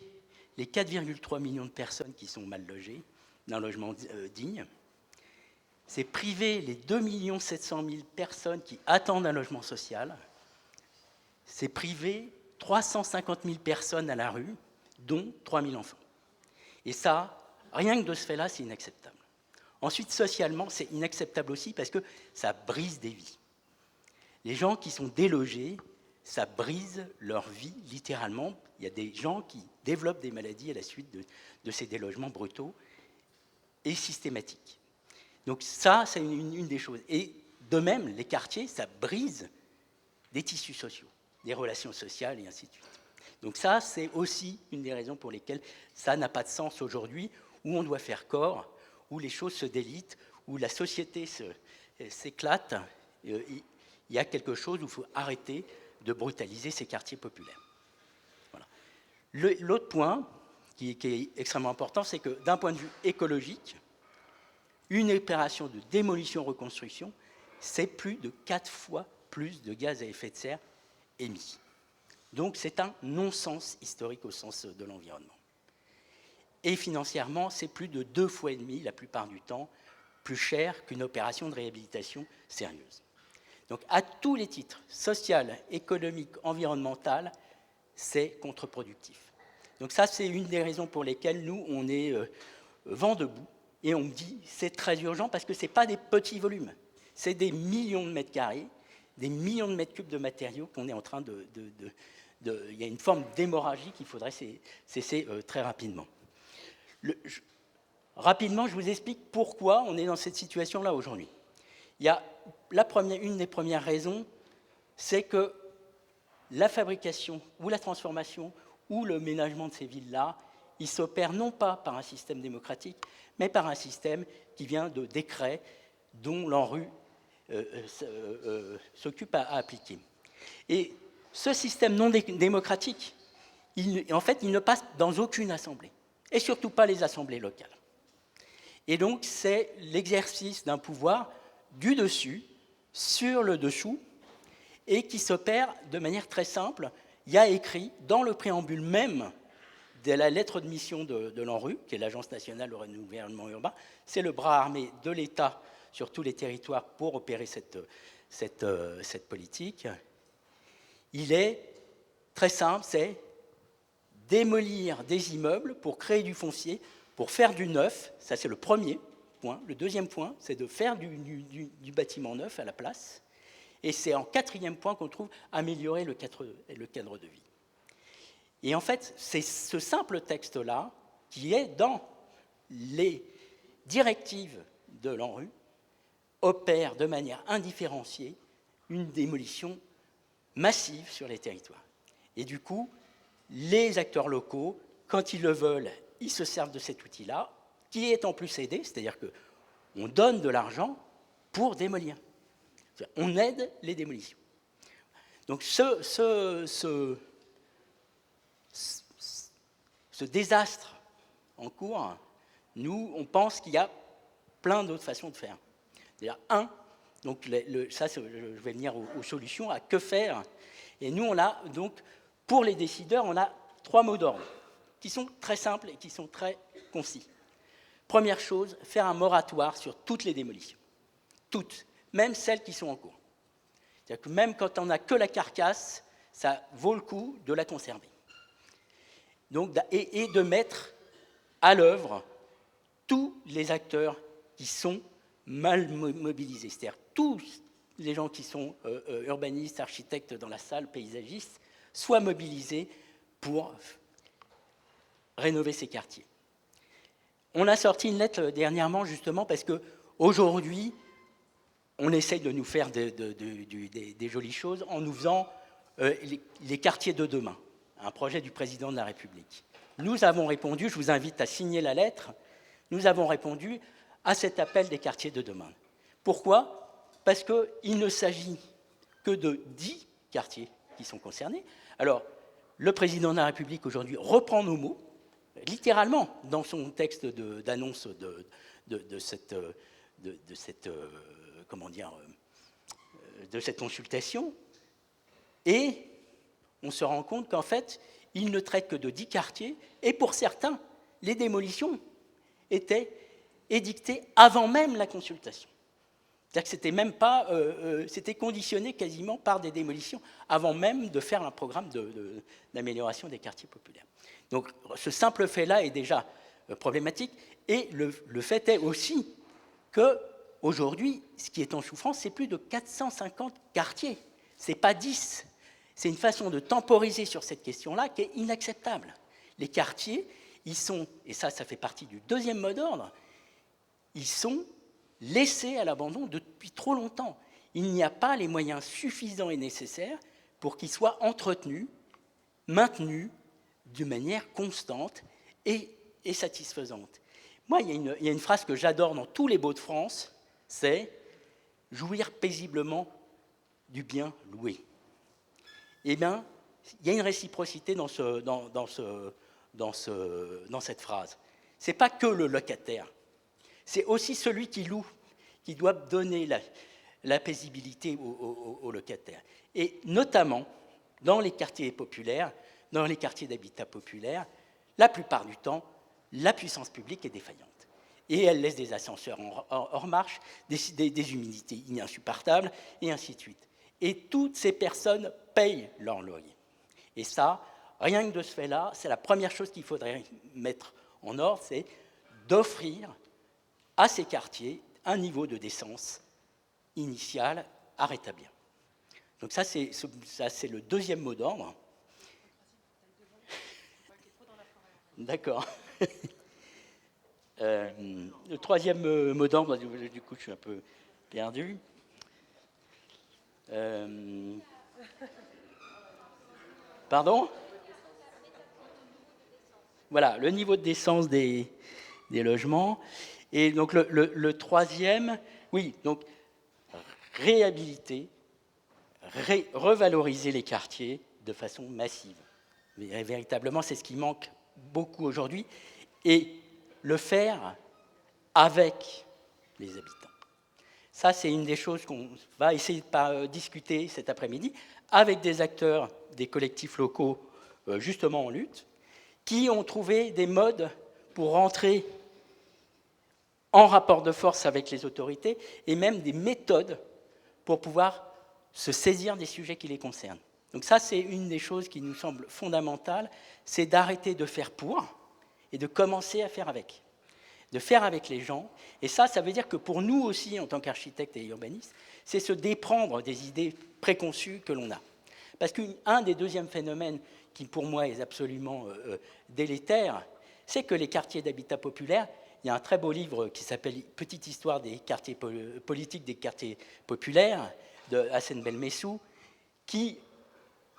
les 4,3 millions de personnes qui sont mal logées d'un logement digne. C'est priver les 2 700 000 personnes qui attendent un logement social. C'est priver 350 000 personnes à la rue, dont 3 000 enfants. Et ça, rien que de ce fait-là, c'est inacceptable. Ensuite, socialement, c'est inacceptable aussi parce que ça brise des vies. Les gens qui sont délogés, ça brise leur vie, littéralement. Il y a des gens qui développent des maladies à la suite de ces délogements brutaux et systématiques. Donc ça, c'est une des choses. Et de même, les quartiers, ça brise des tissus sociaux, des relations sociales et ainsi de suite. Donc ça, c'est aussi une des raisons pour lesquelles ça n'a pas de sens aujourd'hui, où on doit faire corps, où les choses se délitent, où la société s'éclate. Il y a quelque chose où il faut arrêter de brutaliser ces quartiers populaires. Voilà. L'autre point qui est extrêmement important, c'est que d'un point de vue écologique, une opération de démolition-reconstruction, c'est plus de 4 fois plus de gaz à effet de serre émis. Donc c'est un non-sens historique au sens de l'environnement. Et financièrement, c'est plus de 2 fois et demi, la plupart du temps, plus cher qu'une opération de réhabilitation sérieuse. Donc à tous les titres, social, économique, environnemental, c'est contre-productif. Donc ça, c'est une des raisons pour lesquelles nous, on est vent debout, et on me dit c'est très urgent parce que ce n'est pas des petits volumes, c'est des millions de mètres carrés, des millions de mètres cubes de matériaux qu'on est en train il y a une forme d'hémorragie qu'il faudrait cesser très rapidement. Rapidement, je vous explique pourquoi on est dans cette situation-là aujourd'hui. Il y a une des premières raisons, c'est que la fabrication ou la transformation ou le ménagement de ces villes-là, il s'opère non pas par un système démocratique, mais par un système qui vient de décrets dont l'ANRU s'occupe à appliquer. Et ce système non démocratique, en fait, il ne passe dans aucune assemblée, et surtout pas les assemblées locales. Et donc, c'est l'exercice d'un pouvoir du dessus sur le dessous, et qui s'opère de manière très simple. Il y a écrit dans le préambule même de la lettre de mission de l'ANRU, qui est l'Agence nationale de renouvellement urbain, c'est le bras armé de l'État sur tous les territoires pour opérer cette politique. Il est très simple, c'est démolir des immeubles pour créer du foncier, pour faire du neuf, ça c'est le premier point. Le deuxième point, c'est de faire du bâtiment neuf à la place. Et c'est en quatrième point qu'on trouve améliorer le cadre de vie. Et en fait, c'est ce simple texte-là qui est dans les directives de l'ANRU, opère de manière indifférenciée une démolition massive sur les territoires. Et du coup, les acteurs locaux, quand ils le veulent, ils se servent de cet outil-là, qui est en plus aidé, c'est-à-dire qu'on donne de l'argent pour démolir. On aide les démolitions. Donc ce désastre en cours, nous, on pense qu'il y a plein d'autres façons de faire. C'est-à-dire, donc je vais venir aux solutions, à que faire. Et nous, on a donc, pour les décideurs, on a 3 mots d'ordre qui sont très simples et qui sont très concis. Première chose, faire un moratoire sur toutes les démolitions. Toutes. Même celles qui sont en cours. C'est-à-dire que même quand on n'a que la carcasse, ça vaut le coup de la conserver. Donc, et de mettre à l'œuvre tous les acteurs qui sont mal mobilisés. C'est-à-dire tous les gens qui sont urbanistes, architectes dans la salle, paysagistes, soient mobilisés pour rénover ces quartiers. On a sorti une lettre dernièrement justement parce qu'aujourd'hui, on essaye de nous faire des jolies choses en nous faisant les quartiers de demain, un projet du président de la République. Nous avons répondu, je vous invite à signer la lettre, nous avons répondu à cet appel des quartiers de demain. Pourquoi ? Parce qu'il ne s'agit que de 10 quartiers qui sont concernés. Alors, le président de la République aujourd'hui reprend nos mots, littéralement, dans son texte d'annonce de cette consultation, et on se rend compte qu'en fait, il ne traite que de 10 quartiers, et pour certains, les démolitions étaient édictées avant même la consultation. C'est-à-dire que c'était même pas, c'était conditionné quasiment par des démolitions avant même de faire un programme d'amélioration des quartiers populaires. Donc ce simple fait-là est déjà problématique, et le fait est aussi qu'aujourd'hui, ce qui est en souffrance, c'est plus de 450 quartiers. Ce n'est pas 10. C'est une façon de temporiser sur cette question-là qui est inacceptable. Les quartiers, ils sont, et ça fait partie du deuxième mot d'ordre, ils sont laissés à l'abandon depuis trop longtemps. Il n'y a pas les moyens suffisants et nécessaires pour qu'ils soient entretenus, maintenus de manière constante et satisfaisante. Moi, il y a une phrase que j'adore dans tous les Baux-de-France, c'est « jouir paisiblement du bien loué ». Eh bien, il y a une réciprocité dans cette phrase. Ce n'est pas que le locataire, c'est aussi celui qui loue, qui doit donner la paisibilité aux locataires. Et notamment, dans les quartiers populaires, dans les quartiers d'habitat populaire, la plupart du temps, la puissance publique est défaillante. et elle laisse des ascenseurs hors marche, des humidités insupportables, et ainsi de suite. Et toutes ces personnes payent leur loyer. Et ça, rien que de ce fait-là, c'est la première chose qu'il faudrait mettre en ordre, c'est d'offrir à ces quartiers un niveau de décence initial à rétablir. Donc ça, c'est le deuxième mot d'ordre. D'accord. Le troisième mot d'ordre, du coup, je suis un peu perdu. Pardon ? Voilà, le niveau de décence des logements. Et donc le troisième, oui, donc réhabiliter, revaloriser les quartiers de façon massive. Mais véritablement, c'est ce qui manque beaucoup aujourd'hui. Et le faire avec les habitants. Ça, c'est une des choses qu'on va essayer de discuter cet après-midi avec des acteurs, des collectifs locaux, justement en lutte, qui ont trouvé des modes pour rentrer en rapport de force avec les autorités et même des méthodes pour pouvoir se saisir des sujets qui les concernent. Donc ça, c'est une des choses qui nous semble fondamentale, c'est d'arrêter de faire pour et de commencer à faire avec. De faire avec les gens. Et ça veut dire que pour nous aussi, en tant qu'architectes et urbanistes, c'est se déprendre des idées préconçues que l'on a. Parce qu'un des deuxièmes phénomènes qui, pour moi, est absolument délétère, c'est que les quartiers d'habitat populaire, il y a un très beau livre qui s'appelle « Petite histoire des quartiers politiques des quartiers populaires » de Hassan Belmessou, qui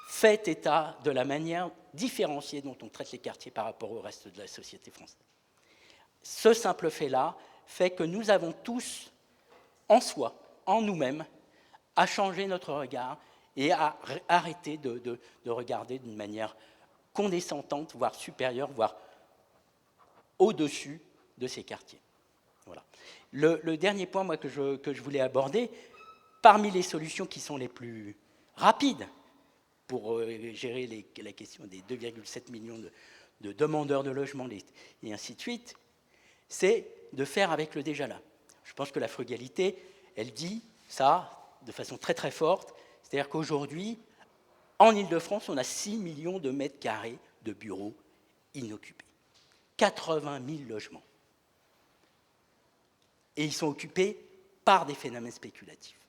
fait état de la manière différenciée dont on traite les quartiers par rapport au reste de la société française. Ce simple fait-là fait que nous avons tous, en soi, en nous-mêmes, à changer notre regard et à arrêter de regarder d'une manière condescendante, voire supérieure, voire au-dessus de ces quartiers. Voilà. Le dernier point moi, que je voulais aborder, parmi les solutions qui sont les plus rapides pour gérer la question des 2,7 millions de demandeurs de logement et ainsi de suite, c'est de faire avec le déjà là. Je pense que la frugalité, elle dit ça de façon très très forte, c'est-à-dire qu'aujourd'hui, en Île-de-France, on a 6 millions de mètres carrés de bureaux inoccupés. 80 000 logements. Et ils sont occupés par des phénomènes spéculatifs.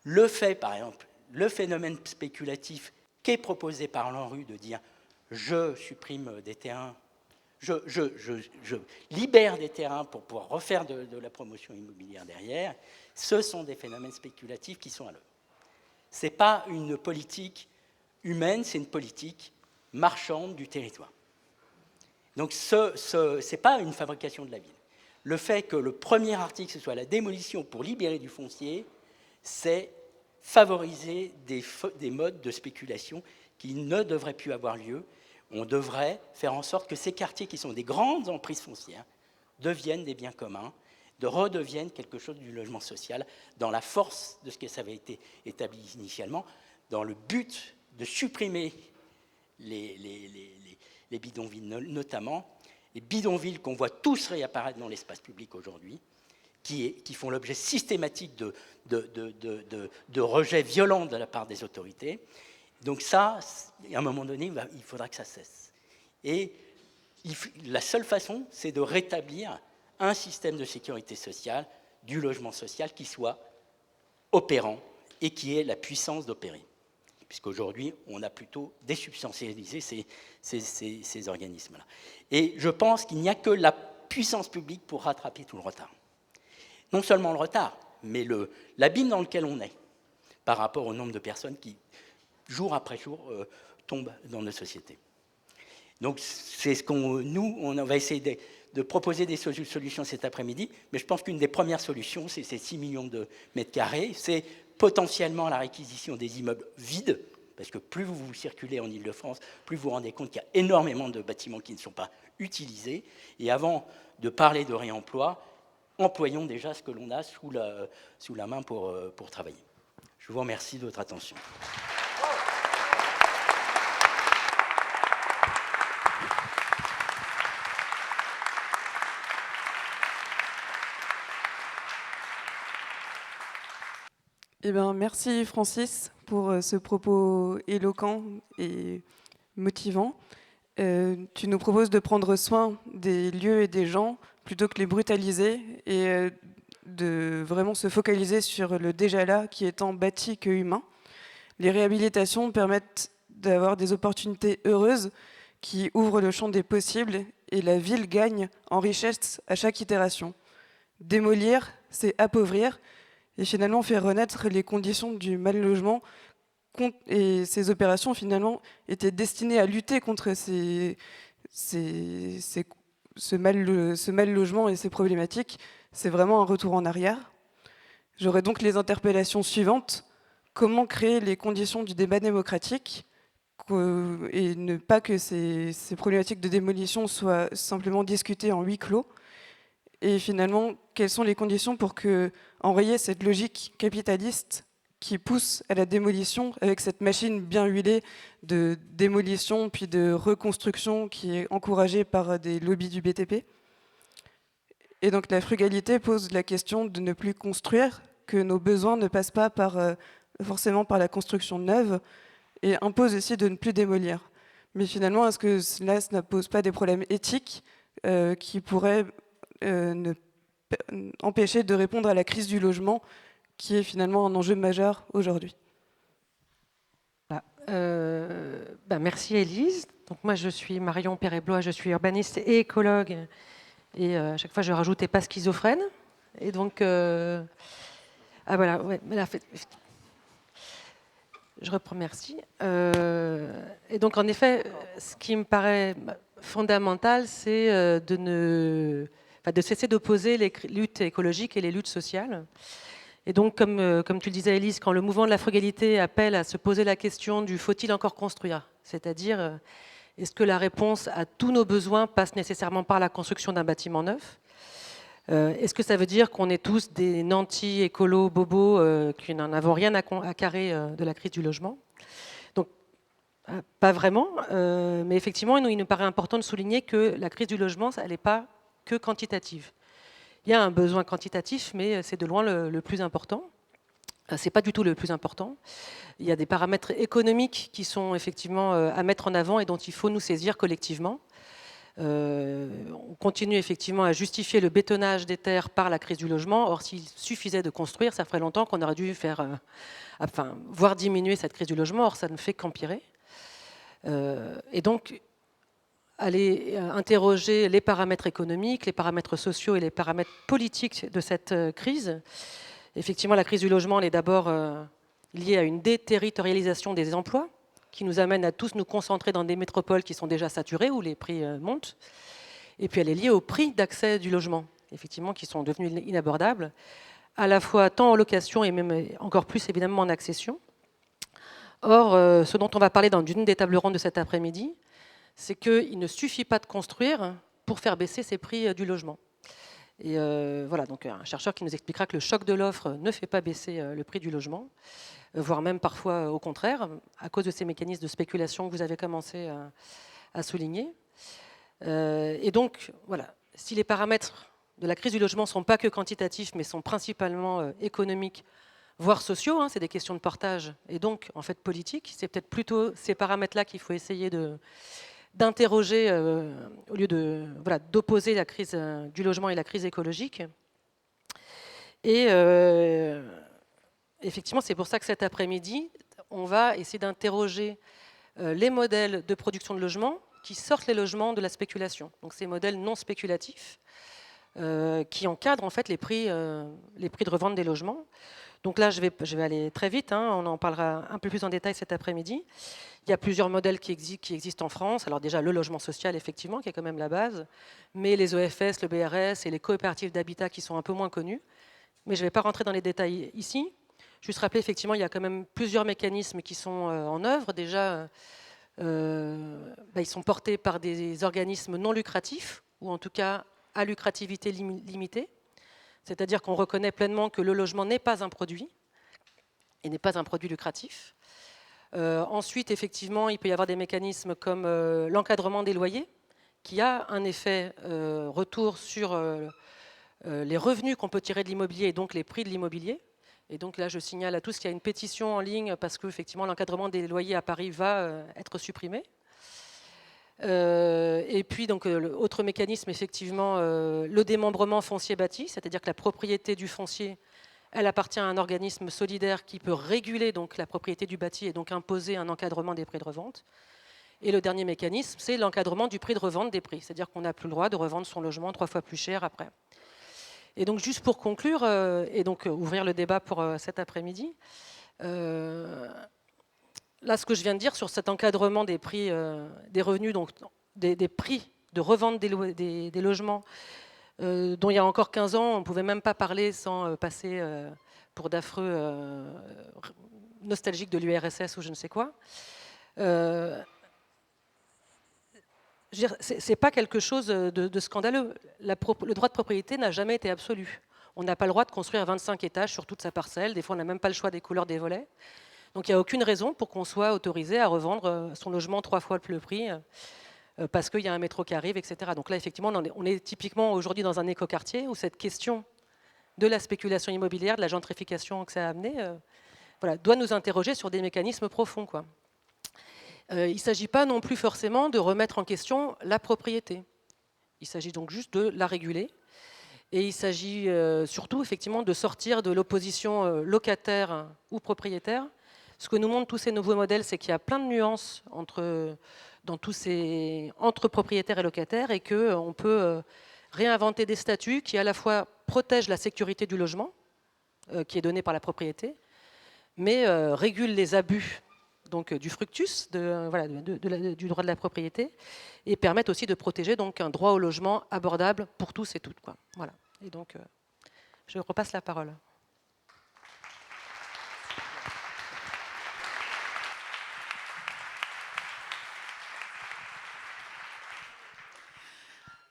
Le fait, par exemple, le phénomène spéculatif qui est proposé par l'ANRU de dire « je supprime des terrains », je libère des terrains pour pouvoir refaire de la promotion immobilière derrière, ce sont des phénomènes spéculatifs qui sont à l'œuvre. Ce n'est pas une politique humaine, c'est une politique marchande du territoire. Donc ce n'est pas une fabrication de la ville. Le fait que le premier article, ce soit la démolition pour libérer du foncier, c'est favoriser des modes de spéculation qui ne devraient plus avoir lieu. On devrait faire en sorte que ces quartiers qui sont des grandes emprises foncières deviennent des biens communs, redeviennent quelque chose du logement social, dans la force de ce que ça avait été établi initialement, dans le but de supprimer les bidonvilles, notamment les bidonvilles qu'on voit tous réapparaître dans l'espace public aujourd'hui, qui font l'objet systématique de rejets violents de la part des autorités. Donc ça, à un moment donné, il faudra que ça cesse. Et la seule façon, c'est de rétablir un système de sécurité sociale, du logement social qui soit opérant et qui ait la puissance d'opérer. Puisqu'aujourd'hui, on a plutôt désubstantialisé ces organismes-là. Et je pense qu'il n'y a que la puissance publique pour rattraper tout le retard. Non seulement le retard, mais l'abîme dans lequel on est par rapport au nombre de personnes qui, jour après jour, tombent dans nos sociétés. Donc, c'est ce on va essayer de proposer des solutions cet après-midi, mais je pense qu'une des premières solutions, c'est ces 6 millions de mètres carrés, c'est potentiellement la réquisition des immeubles vides, parce que plus vous circulez en Île-de-France, plus vous vous rendez compte qu'il y a énormément de bâtiments qui ne sont pas utilisés. Et avant de parler de réemploi, employons déjà ce que l'on a sous la main pour travailler. Je vous remercie de votre attention. Eh ben, merci Francis pour ce propos éloquent et motivant. Tu nous proposes de prendre soin des lieux et des gens plutôt que les brutaliser et de vraiment se focaliser sur le déjà là qui est tant bâti que humain. Les réhabilitations permettent d'avoir des opportunités heureuses qui ouvrent le champ des possibles et la ville gagne en richesse à chaque itération. Démolir, c'est appauvrir et finalement faire renaître les conditions du mal-logement. Et ces opérations, finalement, étaient destinées à lutter contre ce mal-logement et ces problématiques. C'est vraiment un retour en arrière. J'aurais donc les interpellations suivantes. Comment créer les conditions du débat démocratique et ne pas que ces problématiques de démolition soient simplement discutées en huis clos? Et finalement, quelles sont les conditions pour enrayer cette logique capitaliste qui pousse à la démolition avec cette machine bien huilée de démolition puis de reconstruction qui est encouragée par des lobbies du BTP? Et donc la frugalité pose la question de ne plus construire, que nos besoins ne passent pas forcément par la construction neuve, et impose aussi de ne plus démolir. Mais finalement, est-ce que cela ne pose pas des problèmes éthiques qui pourraient empêcher de répondre à la crise du logement, qui est finalement un enjeu majeur aujourd'hui? Merci Élise. Donc moi je suis Marion Perret-Blois, je suis urbaniste et écologue. Et à chaque fois je rajoute et pas schizophrène. Et donc voilà, ouais, je reprends, merci. Et donc en effet, ce qui me paraît fondamental, c'est de cesser d'opposer les luttes écologiques et les luttes sociales. Et donc, comme tu le disais, Élise, quand le mouvement de la frugalité appelle à se poser la question du faut-il encore construire, c'est-à-dire est-ce que la réponse à tous nos besoins passe nécessairement par la construction d'un bâtiment neuf? Est-ce que ça veut dire qu'on est tous des nantis écolos bobos qui n'en avons rien à carrer de la crise du logement? Donc, pas vraiment, mais effectivement, il nous paraît important de souligner que la crise du logement, elle n'est pas que quantitative. Il y a un besoin quantitatif, mais c'est de loin le plus important. C'est pas du tout le plus important. Il y a des paramètres économiques qui sont effectivement à mettre en avant et dont il faut nous saisir collectivement. On continue effectivement à justifier le bétonnage des terres par la crise du logement. Or, s'il suffisait de construire, ça ferait longtemps qu'on aurait dû voir diminuer cette crise du logement. Or, ça ne fait qu'empirer. Et donc, aller interroger les paramètres économiques, les paramètres sociaux et les paramètres politiques de cette crise. Effectivement, la crise du logement elle est d'abord liée à une déterritorialisation des emplois qui nous amène à tous nous concentrer dans des métropoles qui sont déjà saturées, où les prix montent. Et puis elle est liée au prix d'accès du logement, effectivement, qui sont devenus inabordables, à la fois tant en location et même encore plus évidemment en accession. Or, ce dont on va parler dans une des tables rondes de cet après-midi, c'est qu'il ne suffit pas de construire pour faire baisser ces prix du logement. Et voilà, donc un chercheur qui nous expliquera que le choc de l'offre ne fait pas baisser le prix du logement, voire même parfois au contraire, à cause de ces mécanismes de spéculation que vous avez commencé à souligner. Et donc, voilà, si les paramètres de la crise du logement ne sont pas que quantitatifs, mais sont principalement économiques, voire sociaux, c'est des questions de partage, et donc en fait politiques, c'est peut-être plutôt ces paramètres-là qu'il faut essayer d'interroger au lieu d'opposer la crise du logement et la crise écologique. Et effectivement, c'est pour ça que cet après-midi, on va essayer d'interroger les modèles de production de logements qui sortent les logements de la spéculation. Donc ces modèles non spéculatifs qui encadrent en fait les prix de revente des logements. Donc là, je vais aller très vite, on en parlera un peu plus en détail cet après-midi. Il y a plusieurs modèles qui existent en France. Alors déjà, le logement social, effectivement, qui est quand même la base, mais les OFS, le BRS et les coopératives d'habitat qui sont un peu moins connus. Mais je ne vais pas rentrer dans les détails ici. Juste rappeler, effectivement, il y a quand même plusieurs mécanismes qui sont en œuvre. Déjà, ils sont portés par des organismes non lucratifs, ou en tout cas à lucrativité limitée. C'est-à-dire qu'on reconnaît pleinement que le logement n'est pas un produit, et n'est pas un produit lucratif. Ensuite, effectivement, il peut y avoir des mécanismes comme l'encadrement des loyers, qui a un effet retour sur les revenus qu'on peut tirer de l'immobilier et donc les prix de l'immobilier. Et donc là, je signale à tous qu'il y a une pétition en ligne parce que effectivement, l'encadrement des loyers à Paris va être supprimé. Et puis, donc, autre mécanisme, effectivement, le démembrement foncier bâti, c'est-à-dire que la propriété du foncier, elle appartient à un organisme solidaire qui peut réguler donc, la propriété du bâti et donc imposer un encadrement des prix de revente. Et le dernier mécanisme, c'est l'encadrement du prix de revente des prix, c'est-à-dire qu'on n'a plus le droit de revendre son logement 3 fois plus cher après. Et donc, juste pour conclure, et donc ouvrir le débat pour cet après-midi, là, ce que je viens de dire sur cet encadrement des prix, des revenus, donc des prix de revente des logements, dont il y a encore 15 ans, on ne pouvait même pas parler sans passer pour d'affreux nostalgiques de l'URSS ou je ne sais quoi. C'est pas quelque chose de scandaleux. Le droit de propriété n'a jamais été absolu. On n'a pas le droit de construire 25 étages sur toute sa parcelle. Des fois, on n'a même pas le choix des couleurs des volets. Donc, il n'y a aucune raison pour qu'on soit autorisé à revendre son logement 3 fois le prix parce qu'il y a un métro qui arrive, etc. Donc là, effectivement, on est typiquement aujourd'hui dans un écoquartier où cette question de la spéculation immobilière, de la gentrification que ça a amené, voilà, doit nous interroger sur des mécanismes profonds, quoi. Il ne s'agit pas non plus forcément de remettre en question la propriété. Il s'agit donc juste de la réguler. Et il s'agit surtout effectivement de sortir de l'opposition locataire ou propriétaire. Ce que nous montrent tous ces nouveaux modèles, c'est qu'il y a plein de nuances entre propriétaires et locataires et qu'on peut réinventer des statuts qui à la fois protègent la sécurité du logement, qui est donnée par la propriété, mais régulent les abus donc, du fructus, du droit de la propriété, et permettent aussi de protéger donc, un droit au logement abordable pour tous et toutes, quoi. Voilà. Et donc, je repasse la parole.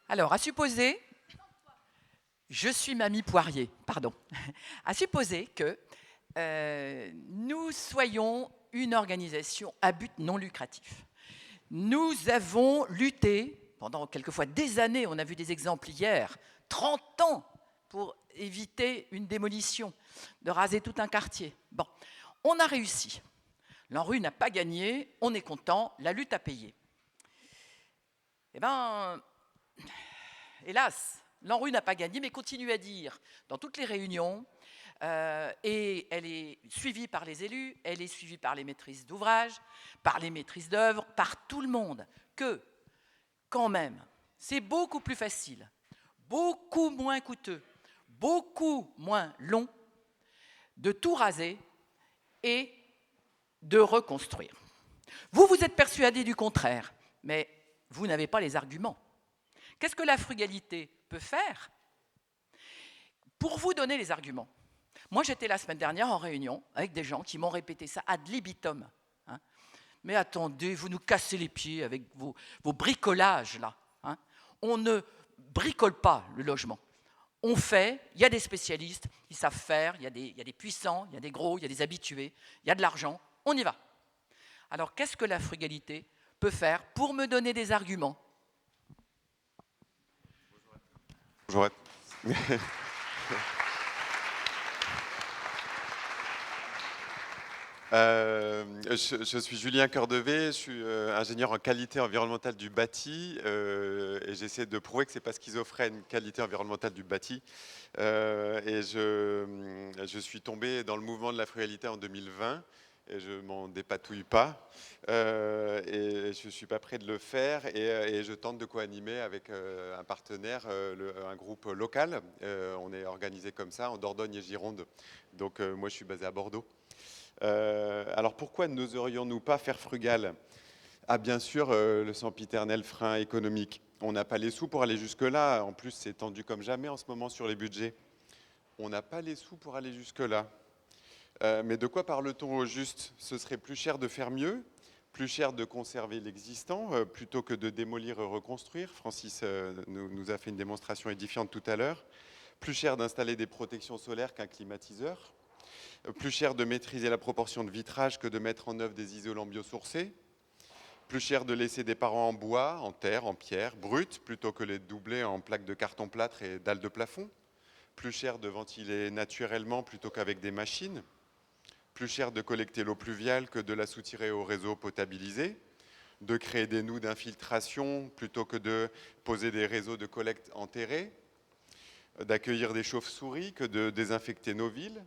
Alors, à supposer, je suis Mamie Poirier, pardon, à supposer que nous soyons une organisation à but non lucratif. Nous avons lutté pendant quelquefois des années, on a vu des exemples hier, 30 ans pour éviter une démolition, de raser tout un quartier. Bon, on a réussi. L'ANRU n'a pas gagné, on est content, la lutte a payé. Eh bien, hélas, l'ANRU n'a pas gagné, mais continue à dire dans toutes les réunions, et elle est suivie par les élus, elle est suivie par les maîtrises d'ouvrage, par les maîtrises d'œuvre, par tout le monde, que, quand même, c'est beaucoup plus facile, beaucoup moins coûteux, beaucoup moins long de tout raser et de reconstruire. Vous, vous êtes persuadé du contraire, mais vous n'avez pas les arguments. Qu'est-ce que la frugalité peut faire pour vous donner les arguments? Moi, j'étais la semaine dernière en réunion avec des gens qui m'ont répété ça ad libitum. Hein. Mais attendez, vous nous cassez les pieds avec vos bricolages, là. Hein. On ne bricole pas le logement. On fait, il y a des spécialistes, ils savent faire, il y a des puissants, il y a des gros, il y a des habitués, il y a de l'argent, on y va. Alors, qu'est-ce que la frugalité peut faire pour me donner des arguments? Bonjour. Je suis Julien Cordevet, je suis ingénieur en qualité environnementale du bâti et j'essaie de prouver que ce n'est pas schizophrène, qualité environnementale du bâti. Et je suis tombé dans le mouvement de la frugalité en 2020 et je ne m'en dépatouille pas et je ne suis pas prêt de le faire et je tente de co-animer avec un partenaire, un groupe local. On est organisé comme ça en Dordogne et Gironde, donc moi je suis basé à Bordeaux. Alors pourquoi n'oserions-nous pas faire frugal? Ah bien sûr, le sempiternel frein économique. On n'a pas les sous pour aller jusque-là. En plus, c'est tendu comme jamais en ce moment sur les budgets. On n'a pas les sous pour aller jusque-là. Mais de quoi parle-t-on au juste? Ce serait plus cher de faire mieux, plus cher de conserver l'existant, plutôt que de démolir et reconstruire. Francis nous a fait une démonstration édifiante tout à l'heure. Plus cher d'installer des protections solaires qu'un climatiseur. Plus cher de maîtriser la proportion de vitrage que de mettre en œuvre des isolants biosourcés. Plus cher de laisser des parents en bois, en terre, en pierre, brut, plutôt que les doubler en plaques de carton plâtre et dalles de plafond. plus cher de ventiler naturellement plutôt qu'avec des machines, plus cher de collecter l'eau pluviale que de la soutirer au réseau potabilisé, de créer des nœuds d'infiltration plutôt que de poser des réseaux de collecte enterrés, d'accueillir des chauves-souris que de désinfecter nos villes,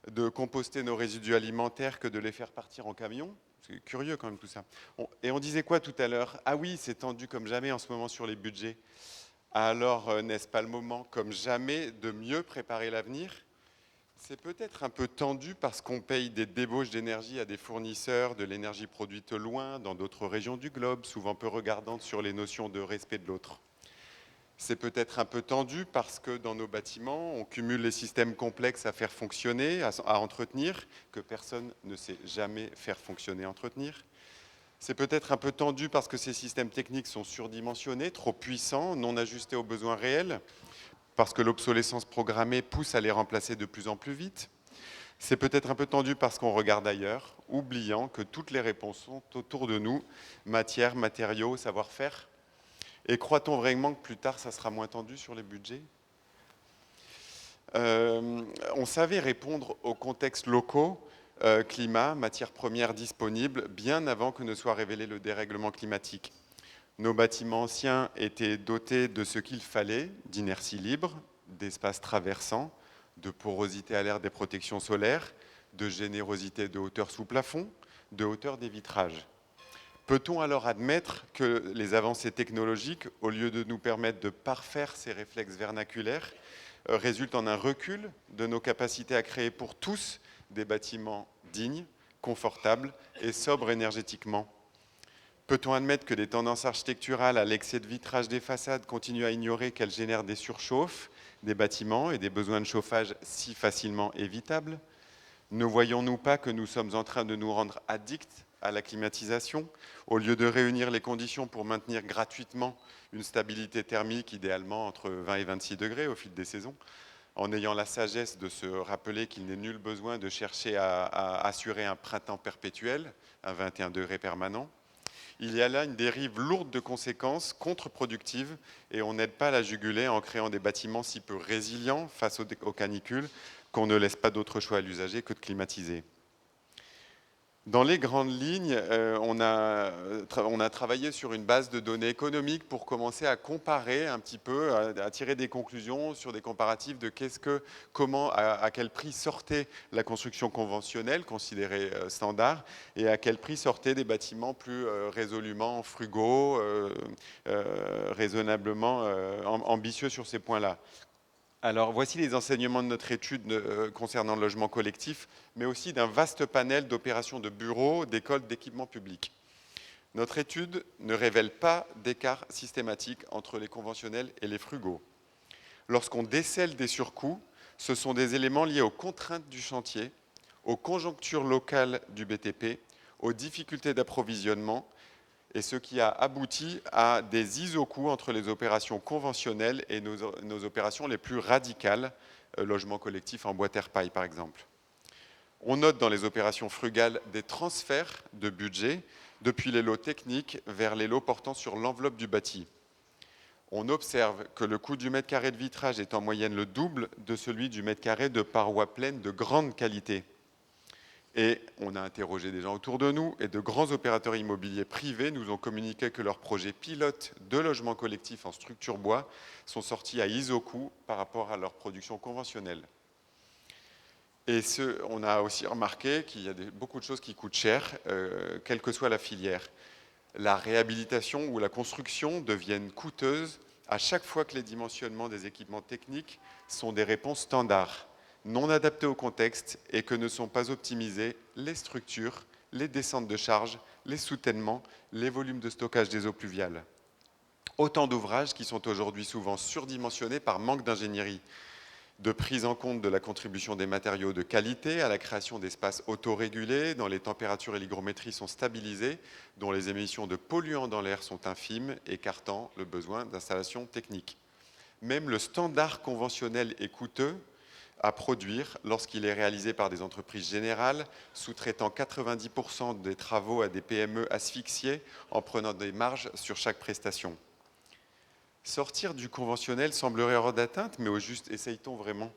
de composter nos résidus alimentaires que de les faire partir en camion. C'est curieux quand même tout ça. Et on disait quoi tout à l'heure? Ah oui, c'est tendu comme jamais en ce moment sur les budgets. Alors n'est-ce pas le moment, comme jamais, de mieux préparer l'avenir? C'est peut-être un peu tendu parce qu'on paye des débauches d'énergie à des fournisseurs de l'énergie produite loin, dans d'autres régions du globe, souvent peu regardantes sur les notions de respect de l'autre. C'est peut-être un peu tendu parce que dans nos bâtiments, on cumule les systèmes complexes à faire fonctionner, à entretenir, que personne ne sait jamais faire fonctionner, entretenir. C'est peut-être un peu tendu parce que ces systèmes techniques sont surdimensionnés, trop puissants, non ajustés aux besoins réels, parce que l'obsolescence programmée pousse à les remplacer de plus en plus vite. C'est peut-être un peu tendu parce qu'on regarde ailleurs, oubliant que toutes les réponses sont autour de nous, matière, matériaux, savoir-faire. Et croit-on vraiment que plus tard, ça sera moins tendu sur les budgets? On savait répondre aux contextes locaux, climat, matières premières disponibles, bien avant que ne soit révélé le dérèglement climatique. Nos bâtiments anciens étaient dotés de ce qu'il fallait, d'inertie libre, d'espaces traversants, de porosité à l'air des protections solaires, de générosité de hauteur sous plafond, de hauteur des vitrages. Peut-on alors admettre que les avancées technologiques, au lieu de nous permettre de parfaire ces réflexes vernaculaires, résultent en un recul de nos capacités à créer pour tous des bâtiments dignes, confortables et sobres énergétiquement? Peut-on admettre que des tendances architecturales à l'excès de vitrage des façades continuent à ignorer qu'elles génèrent des surchauffes des bâtiments et des besoins de chauffage si facilement évitables? Ne voyons-nous pas que nous sommes en train de nous rendre addicts à la climatisation, au lieu de réunir les conditions pour maintenir gratuitement une stabilité thermique, idéalement entre 20 et 26 degrés au fil des saisons, en ayant la sagesse de se rappeler qu'il n'est nul besoin de chercher à assurer un printemps perpétuel, un 21 degrés permanent? Il y a là une dérive lourde de conséquences, contre-productive, et on n'aide pas à la juguler en créant des bâtiments si peu résilients face aux canicules qu'on ne laisse pas d'autre choix à l'usager que de climatiser. Dans les grandes lignes, on a travaillé sur une base de données économiques pour commencer à comparer un petit peu, à tirer des conclusions sur des comparatifs de comment, à quel prix sortait la construction conventionnelle, considérée standard, et à quel prix sortaient des bâtiments plus résolument frugaux, raisonnablement ambitieux sur ces points-là. Alors, voici les enseignements de notre étude concernant le logement collectif, mais aussi d'un vaste panel d'opérations de bureaux, d'écoles, d'équipements publics. Notre étude ne révèle pas d'écart systématique entre les conventionnels et les frugaux. Lorsqu'on décèle des surcoûts, ce sont des éléments liés aux contraintes du chantier, aux conjonctures locales du BTP, aux difficultés d'approvisionnement, et ce qui a abouti à des iso-coûts entre les opérations conventionnelles et nos opérations les plus radicales, logement collectif en bois terre-paille par exemple. On note dans les opérations frugales des transferts de budget depuis les lots techniques vers les lots portant sur l'enveloppe du bâti. On observe que le coût du mètre carré de vitrage est en moyenne le double de celui du mètre carré de parois pleines de grande qualité. Et on a interrogé des gens autour de nous et de grands opérateurs immobiliers privés nous ont communiqué que leurs projets pilotes de logements collectifs en structure bois sont sortis à iso-coût par rapport à leur production conventionnelle. Et on a aussi remarqué qu'il y a beaucoup de choses qui coûtent cher, quelle que soit la filière. La réhabilitation ou la construction deviennent coûteuses à chaque fois que les dimensionnements des équipements techniques sont des réponses standards, non adaptées au contexte et que ne sont pas optimisées les structures, les descentes de charges, les soutènements, les volumes de stockage des eaux pluviales. Autant d'ouvrages qui sont aujourd'hui souvent surdimensionnés par manque d'ingénierie, de prise en compte de la contribution des matériaux de qualité à la création d'espaces autorégulés dont les températures et l'hygrométrie sont stabilisées, dont les émissions de polluants dans l'air sont infimes, écartant le besoin d'installations techniques. Même le standard conventionnel est coûteux à produire lorsqu'il est réalisé par des entreprises générales, sous-traitant 90% des travaux à des PME asphyxiées en prenant des marges sur chaque prestation. Sortir du conventionnel semblerait hors d'atteinte, mais au juste, essaye-t-on vraiment?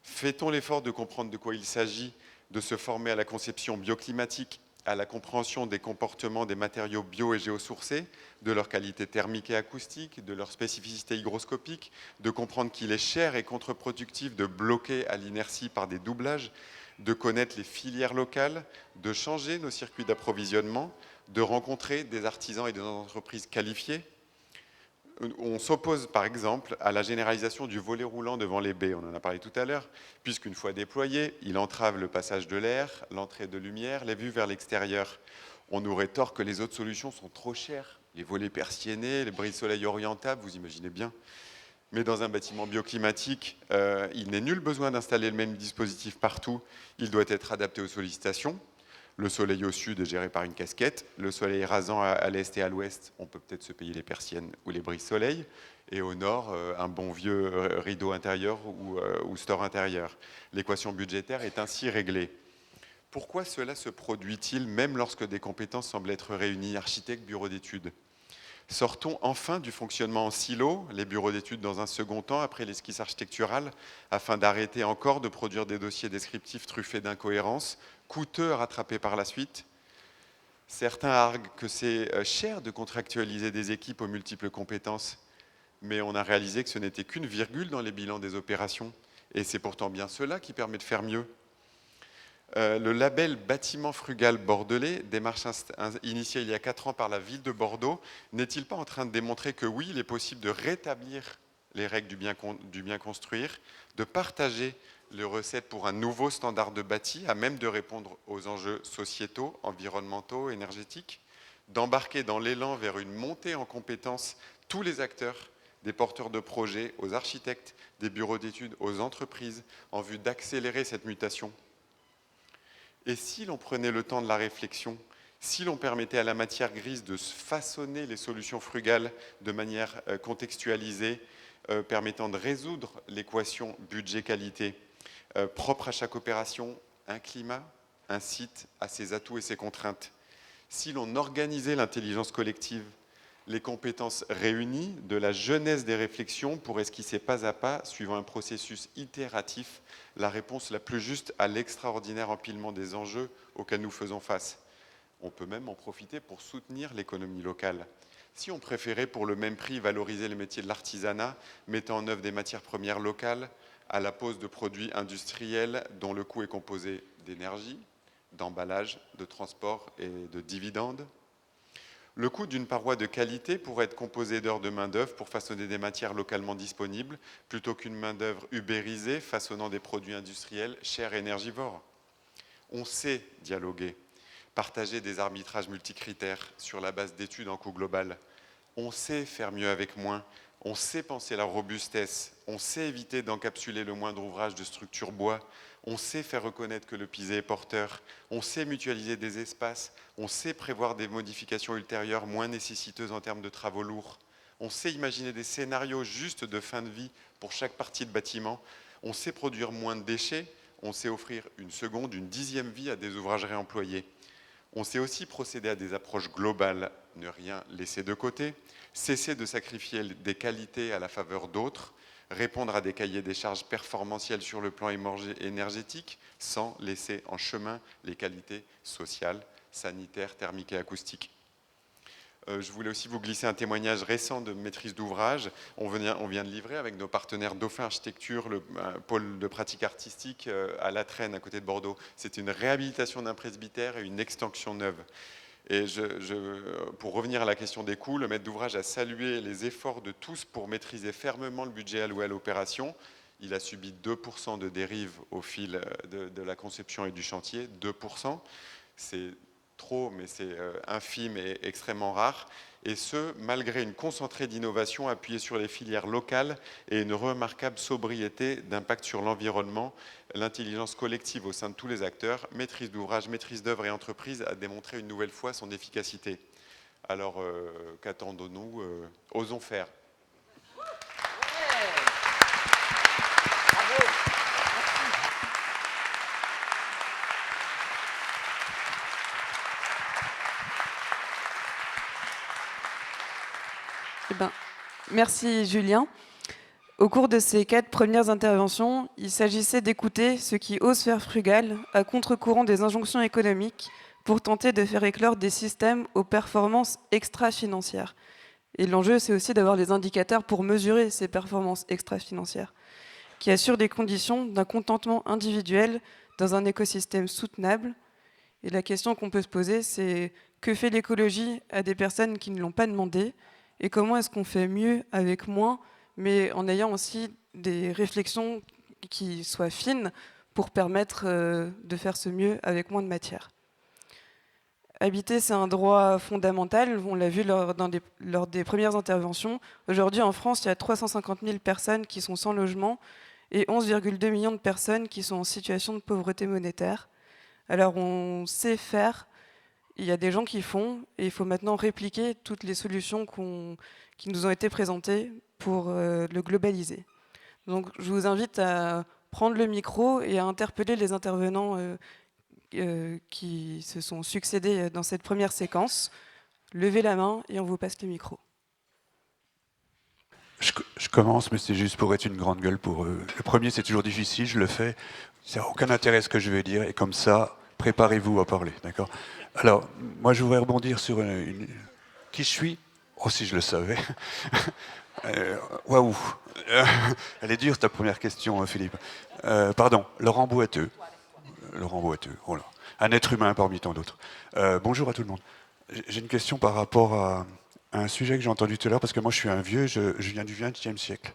Fait-on l'effort de comprendre de quoi il s'agit, de se former à la conception bioclimatique, à la compréhension des comportements des matériaux bio et géosourcés, de leur qualité thermique et acoustique, de leur spécificité hygroscopique, de comprendre qu'il est cher et contre-productif de bloquer à l'inertie par des doublages, de connaître les filières locales, de changer nos circuits d'approvisionnement, de rencontrer des artisans et des entreprises qualifiées. On s'oppose par exemple à la généralisation du volet roulant devant les baies, on en a parlé tout à l'heure, puisqu'une fois déployé, il entrave le passage de l'air, l'entrée de lumière, les vues vers l'extérieur. On aurait tort que les autres solutions sont trop chères, les volets persiennés, les brise-soleil orientables, vous imaginez bien. Mais dans un bâtiment bioclimatique, il n'est nul besoin d'installer le même dispositif partout, il doit être adapté aux sollicitations. Le soleil au sud est géré par une casquette. Le soleil rasant à l'est et à l'ouest, on peut peut-être se payer les persiennes ou les brise-soleil. Et au nord, un bon vieux rideau intérieur ou store intérieur. L'équation budgétaire est ainsi réglée. Pourquoi cela se produit-il même lorsque des compétences semblent être réunies, architectes, bureaux d'études? Sortons enfin du fonctionnement en silo, les bureaux d'études dans un second temps, après l'esquisse architecturale, afin d'arrêter encore de produire des dossiers descriptifs truffés d'incohérences, coûteux à rattraper par la suite. Certains arguent que c'est cher de contractualiser des équipes aux multiples compétences, mais on a réalisé que ce n'était qu'une virgule dans les bilans des opérations, et c'est pourtant bien cela qui permet de faire mieux. Le label Bâtiment frugal bordelais, démarche initiée il y a 4 ans par la ville de Bordeaux, n'est-il pas en train de démontrer que oui, il est possible de rétablir les règles du bien construire, de partager les recettes pour un nouveau standard de bâti, à même de répondre aux enjeux sociétaux, environnementaux, énergétiques, d'embarquer dans l'élan vers une montée en compétences tous les acteurs, des porteurs de projets, aux architectes, des bureaux d'études, aux entreprises, en vue d'accélérer cette mutation. Et si l'on prenait le temps de la réflexion, si l'on permettait à la matière grise de façonner les solutions frugales de manière contextualisée, permettant de résoudre l'équation budget-qualité, propre à chaque opération, un climat, un site, à ses atouts et ses contraintes. Si l'on organisait l'intelligence collective, les compétences réunies, de la jeunesse des réflexions pour esquisser pas à pas, suivant un processus itératif, la réponse la plus juste à l'extraordinaire empilement des enjeux auxquels nous faisons face. On peut même en profiter pour soutenir l'économie locale. Si on préférait pour le même prix valoriser les métiers de l'artisanat, mettant en œuvre des matières premières locales, à la pose de produits industriels dont le coût est composé d'énergie, d'emballage, de transport et de dividendes. Le coût d'une paroi de qualité pourrait être composé d'heures de main-d'œuvre pour façonner des matières localement disponibles, plutôt qu'une main-d'œuvre ubérisée façonnant des produits industriels chers et énergivores. On sait dialoguer, partager des arbitrages multicritères sur la base d'études en coût global. On sait faire mieux avec moins. On sait penser la robustesse. On sait éviter d'encapsuler le moindre ouvrage de structure bois. On sait faire reconnaître que le pisé est porteur. On sait mutualiser des espaces. On sait prévoir des modifications ultérieures moins nécessiteuses en termes de travaux lourds. On sait imaginer des scénarios justes de fin de vie pour chaque partie de bâtiment. On sait produire moins de déchets. On sait offrir une seconde, une 10e vie à des ouvrages réemployés. On sait aussi procéder à des approches globales, ne rien laisser de côté, cesser de sacrifier des qualités à la faveur d'autres, répondre à des cahiers des charges performantiels sur le plan énergétique, sans laisser en chemin les qualités sociales, sanitaires, thermiques et acoustiques. Je voulais aussi vous glisser un témoignage récent de maîtrise d'ouvrage. On vient de livrer avec nos partenaires Dauphin Architecture, le pôle de pratique artistique à La Traîne, à côté de Bordeaux. C'est une réhabilitation d'un presbytère et une extension neuve. Et pour revenir à la question des coûts, le maître d'ouvrage a salué les efforts de tous pour maîtriser fermement le budget alloué à l'opération. Il a subi 2% de dérive au fil de la conception et du chantier, 2%. C'est trop, mais c'est infime et extrêmement rare, et ce, malgré une concentrée d'innovation appuyée sur les filières locales et une remarquable sobriété d'impact sur l'environnement. L'intelligence collective au sein de tous les acteurs, maîtrise d'ouvrage, maîtrise d'œuvre et entreprise, a démontré une nouvelle fois son efficacité. Alors, qu'attendons-nous? Osons faire. Eh ben, Merci Julien. Au cours de ces 4 premières interventions, il s'agissait d'écouter ceux qui osent faire frugal à contre-courant des injonctions économiques pour tenter de faire éclore des systèmes aux performances extra-financières. Et l'enjeu, c'est aussi d'avoir les indicateurs pour mesurer ces performances extra-financières, qui assurent des conditions d'un contentement individuel dans un écosystème soutenable. Et la question qu'on peut se poser, c'est que fait l'écologie à des personnes qui ne l'ont pas demandé, et comment est-ce qu'on fait mieux avec moins, mais en ayant aussi des réflexions qui soient fines pour permettre de faire ce mieux avec moins de matière. Habiter, c'est un droit fondamental, on l'a vu lors des premières interventions. Aujourd'hui, en France, il y a 350 000 personnes qui sont sans logement et 11,2 millions de personnes qui sont en situation de pauvreté monétaire. Alors, on sait faire, il y a des gens qui font, et il faut maintenant répliquer toutes les solutions qui nous ont été présentées pour le globaliser. Donc, je vous invite à prendre le micro et à interpeller les intervenants qui se sont succédés dans cette première séquence. Levez la main et on vous passe le micro. Je commence, mais c'est juste pour être une grande gueule pour eux. Le premier, c'est toujours difficile, je le fais. Ça n'a aucun intérêt ce que je vais dire, et comme ça, préparez-vous à parler, d'accord? Alors, moi, je voudrais rebondir sur qui je suis. Oh, si je le savais. Waouh. Elle est dure, ta première question, Philippe. Pardon, Laurent Boiteux. Laurent Boiteux, voilà. Un être humain parmi tant d'autres. Bonjour à tout le monde. J'ai une question par rapport à un sujet que j'ai entendu tout à l'heure, parce que moi je suis un vieux, je viens du XXe siècle.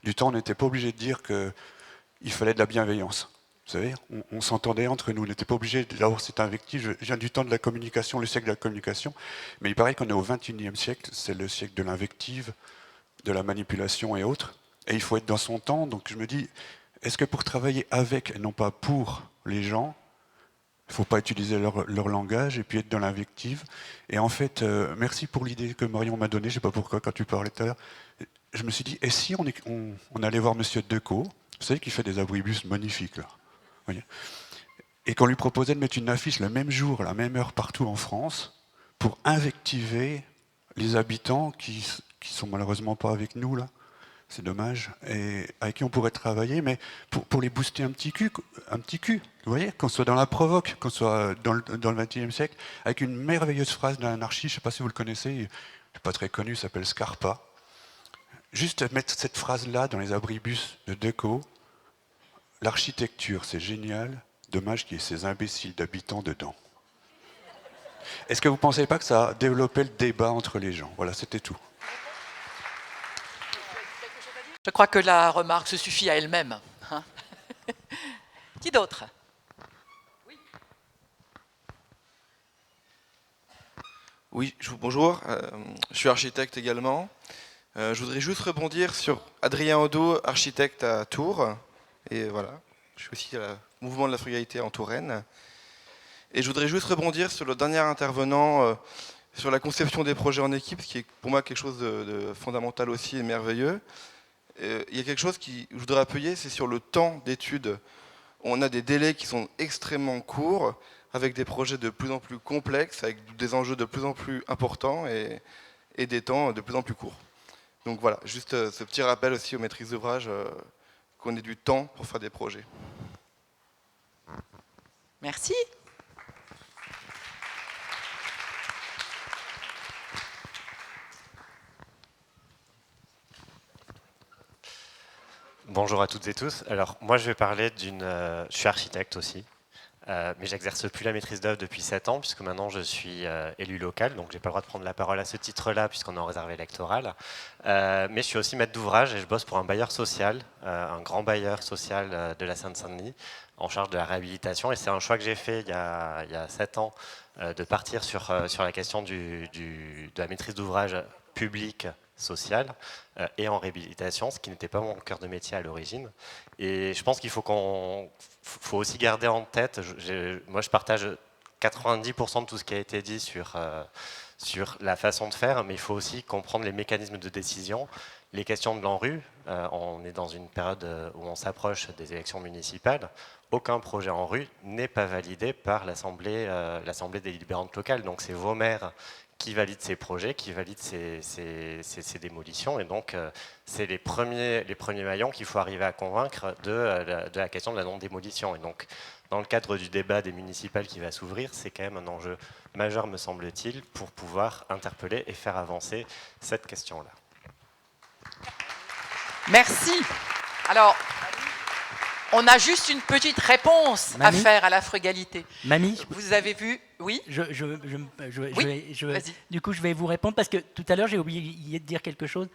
Du temps, on n'était pas obligé de dire qu'il fallait de la bienveillance. Vous savez, on s'entendait entre nous, on n'était pas obligé d'avoir cette invective. Je viens du temps de la communication, le siècle de la communication, mais il paraît qu'on est au XXIe siècle, c'est le siècle de l'invective, de la manipulation et autres, et il faut être dans son temps. Donc je me dis, est-ce que pour travailler avec et non pas pour les gens, il ne faut pas utiliser leur langage et puis être dans l'invective? Et en fait, merci pour l'idée que Marion m'a donnée, je ne sais pas pourquoi, quand tu parlais tout à l'heure. Je me suis dit, et si on allait voir Monsieur Decaux, vous savez qu'il fait des abribus magnifiques, là, vous voyez, et qu'on lui proposait de mettre une affiche le même jour, à la même heure partout en France, pour invectiver les habitants qui sont malheureusement pas avec nous, là. C'est dommage, et avec qui on pourrait travailler, mais pour les booster un petit cul, vous voyez, qu'on soit dans la provoque, qu'on soit dans le XXe siècle, avec une merveilleuse phrase d'un anarchiste, je ne sais pas si vous le connaissez, il n'est pas très connu, il s'appelle Scarpa. Juste mettre cette phrase-là dans les abribus de Decaux, l'architecture c'est génial, dommage qu'il y ait ces imbéciles d'habitants dedans. Est-ce que vous ne pensez pas que ça a développé le débat entre les gens? Voilà, c'était tout. Je crois que la remarque se suffit à elle-même. Hein. Qui d'autre? Oui, bonjour, je suis architecte également. Je voudrais juste rebondir sur Adrien Odo, architecte à Tours. Et voilà, je suis aussi au mouvement de la frugalité en Touraine. Et je voudrais juste rebondir sur le dernier intervenant, sur la conception des projets en équipe, ce qui est pour moi quelque chose de fondamental aussi et merveilleux. Il y a quelque chose que je voudrais appuyer, c'est sur le temps d'étude. On a des délais qui sont extrêmement courts, avec des projets de plus en plus complexes, avec des enjeux de plus en plus importants et des temps de plus en plus courts. Donc voilà, juste ce petit rappel aussi aux maîtrises d'ouvrage, qu'on ait du temps pour faire des projets. Merci. Bonjour à toutes et tous. Alors moi je vais parler je suis architecte aussi, mais j'exerce plus la maîtrise d'œuvre depuis 7 ans puisque maintenant je suis élu local, donc j'ai pas le droit de prendre la parole à ce titre-là puisqu'on est en réserve électorale. Mais je suis aussi maître d'ouvrage et je bosse pour un bailleur social, un grand bailleur social de la Seine-Saint-Denis, en charge de la réhabilitation. Et c'est un choix que j'ai fait il y a 7 ans de partir sur la question de la maîtrise d'ouvrage public, social et en réhabilitation, ce qui n'était pas mon cœur de métier à l'origine. Et je pense qu'il faut aussi garder en tête, moi je partage 90% de tout ce qui a été dit sur la façon de faire, mais il faut aussi comprendre les mécanismes de décision, les questions de l'ANRU. On est dans une période où on s'approche des élections municipales. Aucun projet ANRU n'est pas validé par l'Assemblée délibérante locale. Donc c'est vos maires qui valide ces projets, qui valide ces démolitions. Et donc, c'est les premiers maillons qu'il faut arriver à convaincre de la question de la non-démolition. Et donc, dans le cadre du débat des municipales qui va s'ouvrir, c'est quand même un enjeu majeur, me semble-t-il, pour pouvoir interpeller et faire avancer cette question-là. Merci. Alors, on a juste une petite réponse à faire à la frugalité. Mamie, vous avez vu? Oui. Du coup, je vais vous répondre parce que tout à l'heure, j'ai oublié de dire quelque chose.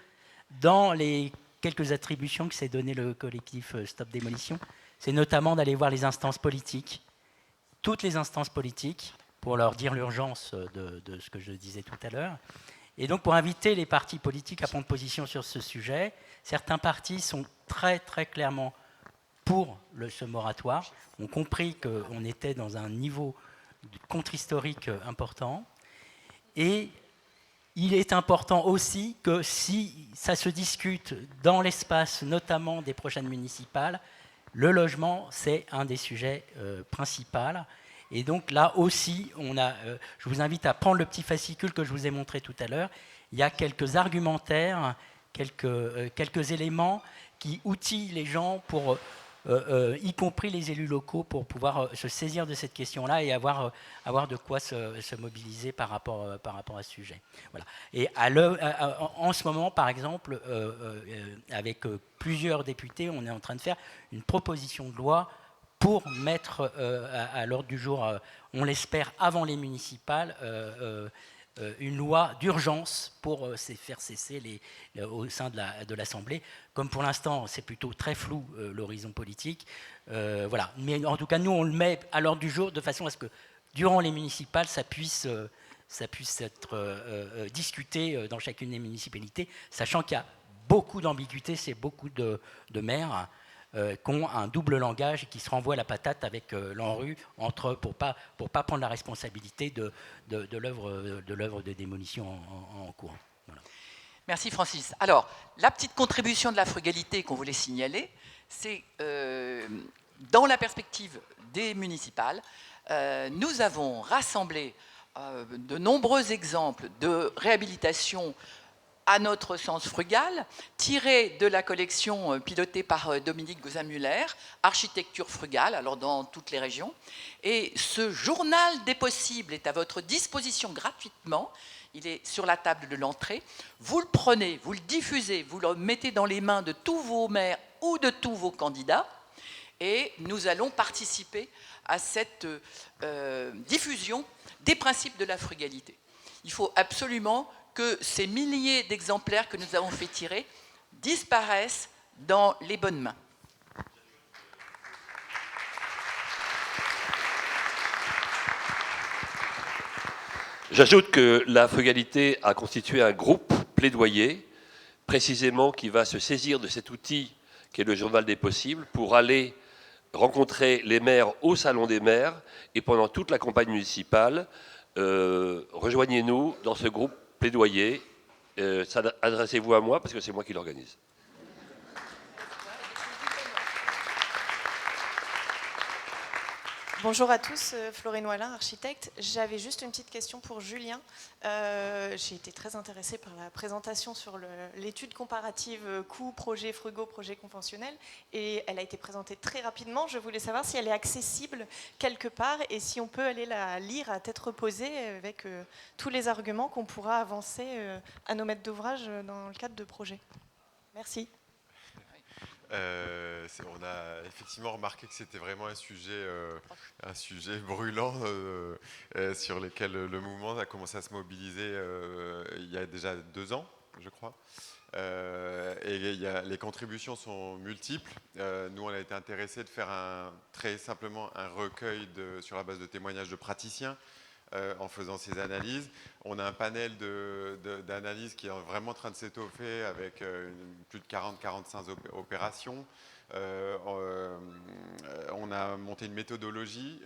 Dans les quelques attributions que s'est donné le collectif Stop Démolition, c'est notamment d'aller voir les instances politiques, toutes les instances politiques, pour leur dire l'urgence de ce que je disais tout à l'heure. Et donc, pour inviter les partis politiques à prendre position sur ce sujet, certains partis sont très, très clairement pour ce moratoire, ont compris qu'on était dans un niveau de contre-historique important. Et il est important aussi que si ça se discute dans l'espace, notamment des prochaines municipales, le logement, c'est un des sujets principaux. Et donc là aussi, je vous invite à prendre le petit fascicule que je vous ai montré tout à l'heure. Il y a quelques argumentaires, quelques éléments qui outillent les gens pour... y compris les élus locaux, pour pouvoir se saisir de cette question-là et avoir de quoi se mobiliser par rapport à ce sujet. Voilà. Et en ce moment, par exemple, avec plusieurs députés, on est en train de faire une proposition de loi pour mettre à l'ordre du jour, on l'espère avant les municipales, une loi d'urgence pour faire cesser au sein de l'Assemblée. Comme pour l'instant, c'est plutôt très flou l'horizon politique. Voilà. Mais en tout cas, nous, on le met à l'ordre du jour de façon à ce que, durant les municipales, ça puisse être discuté dans chacune des municipalités, sachant qu'il y a beaucoup d'ambiguïté, c'est beaucoup de maires qui ont un double langage et qui se renvoient la patate avec l'ANRU pour pas prendre la responsabilité de l'œuvre de démolition en cours. Voilà. Merci Francis. Alors, la petite contribution de la frugalité qu'on voulait signaler, c'est dans la perspective des municipales, nous avons rassemblé de nombreux exemples de réhabilitation à notre sens frugal, tiré de la collection pilotée par Dominique Gozin-Muller, Architecture frugale, alors dans toutes les régions. Et ce journal des possibles est à votre disposition gratuitement. Il est sur la table de l'entrée. Vous le prenez, vous le diffusez, vous le mettez dans les mains de tous vos maires ou de tous vos candidats. Et nous allons participer à cette diffusion des principes de la frugalité. Il faut absolument que ces milliers d'exemplaires que nous avons fait tirer disparaissent dans les bonnes mains. J'ajoute que la frugalité a constitué un groupe plaidoyer, précisément qui va se saisir de cet outil qui est le journal des possibles, pour aller rencontrer les maires au Salon des maires, et pendant toute la campagne municipale, rejoignez-nous dans ce groupe plaidoyer. Adressez-vous à moi parce que c'est moi qui l'organise. Bonjour à tous, Florine Wallin, architecte. J'avais juste une petite question pour Julien. J'ai été très intéressée par la présentation sur l'étude comparative coûts, projets frugaux, projets conventionnels, et elle a été présentée très rapidement. Je voulais savoir si elle est accessible quelque part et si on peut aller la lire à tête reposée avec tous les arguments qu'on pourra avancer à nos maîtres d'ouvrage dans le cadre de projets. Merci. On a effectivement remarqué que c'était vraiment un sujet brûlant sur lequel le mouvement a commencé à se mobiliser il y a déjà 2 ans, je crois. Et les contributions sont multiples. Nous, on a été intéressés de faire très simplement un recueil sur la base de témoignages de praticiens. En faisant ces analyses. On a un panel d'analyses qui est vraiment en train de s'étoffer avec plus de 40-45 opérations. On a monté une méthodologie,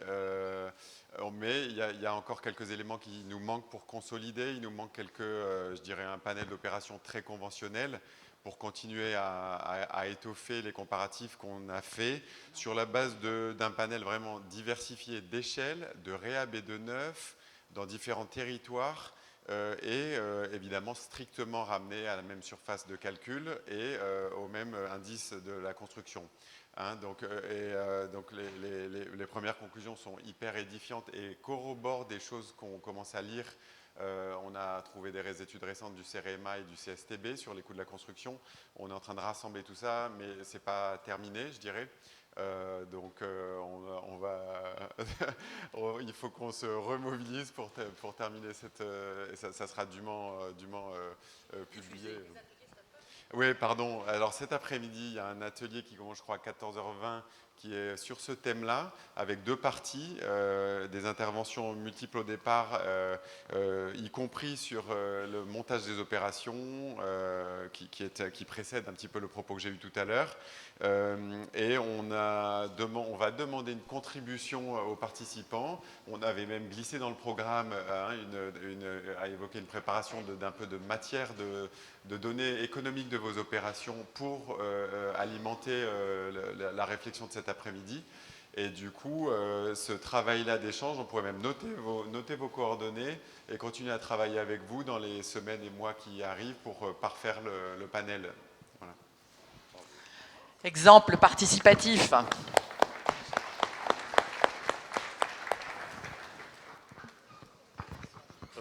mais il y a encore quelques éléments qui nous manquent pour consolider. Il nous manque je dirais un panel d'opérations très conventionnelles pour continuer à étoffer les comparatifs qu'on a fait sur la base d'un panel vraiment diversifié d'échelles, de réhab et de neuf, dans différents territoires, évidemment strictement ramené à la même surface de calcul et au même indice de la construction. Hein, donc les premières conclusions sont hyper édifiantes et corroborent des choses qu'on commence à lire. On a trouvé des études récentes du CEREMA et du CSTB sur les coûts de la construction. On est en train de rassembler tout ça, mais ce n'est pas terminé, je dirais. Il faut qu'on se remobilise pour terminer cette... ça sera dûment publié. Oui, pardon. Alors cet après-midi, il y a un atelier qui commence, je crois, à 14h20, qui est sur ce thème-là, avec 2 parties, des interventions multiples au départ, y compris sur le montage des opérations, qui précède un petit peu le propos que j'ai eu tout à l'heure. Et on va demander une contribution aux participants. On avait même glissé dans le programme à évoquer une préparation d'un peu de matière, de données économiques de vos opérations pour alimenter la réflexion de cet après-midi. Et du coup, ce travail-là d'échange, on pourrait même noter vos coordonnées et continuer à travailler avec vous dans les semaines et mois qui arrivent pour parfaire le panel. Voilà. Exemple participatif.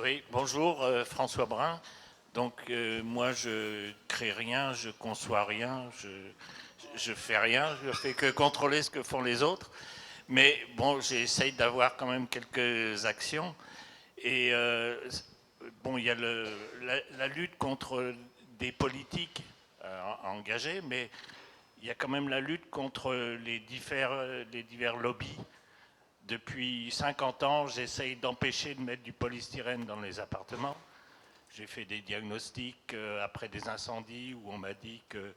Oui, bonjour, François Brun. Donc, moi, je crée rien, je conçois rien, je fais rien, je fais que contrôler ce que font les autres. Mais bon, j'essaye d'avoir quand même quelques actions. Et bon, il y a la lutte contre des politiques engagés, mais il y a quand même la lutte contre les divers lobbies. Depuis 50 ans, j'essaye d'empêcher de mettre du polystyrène dans les appartements. J'ai fait des diagnostics après des incendies où on m'a dit que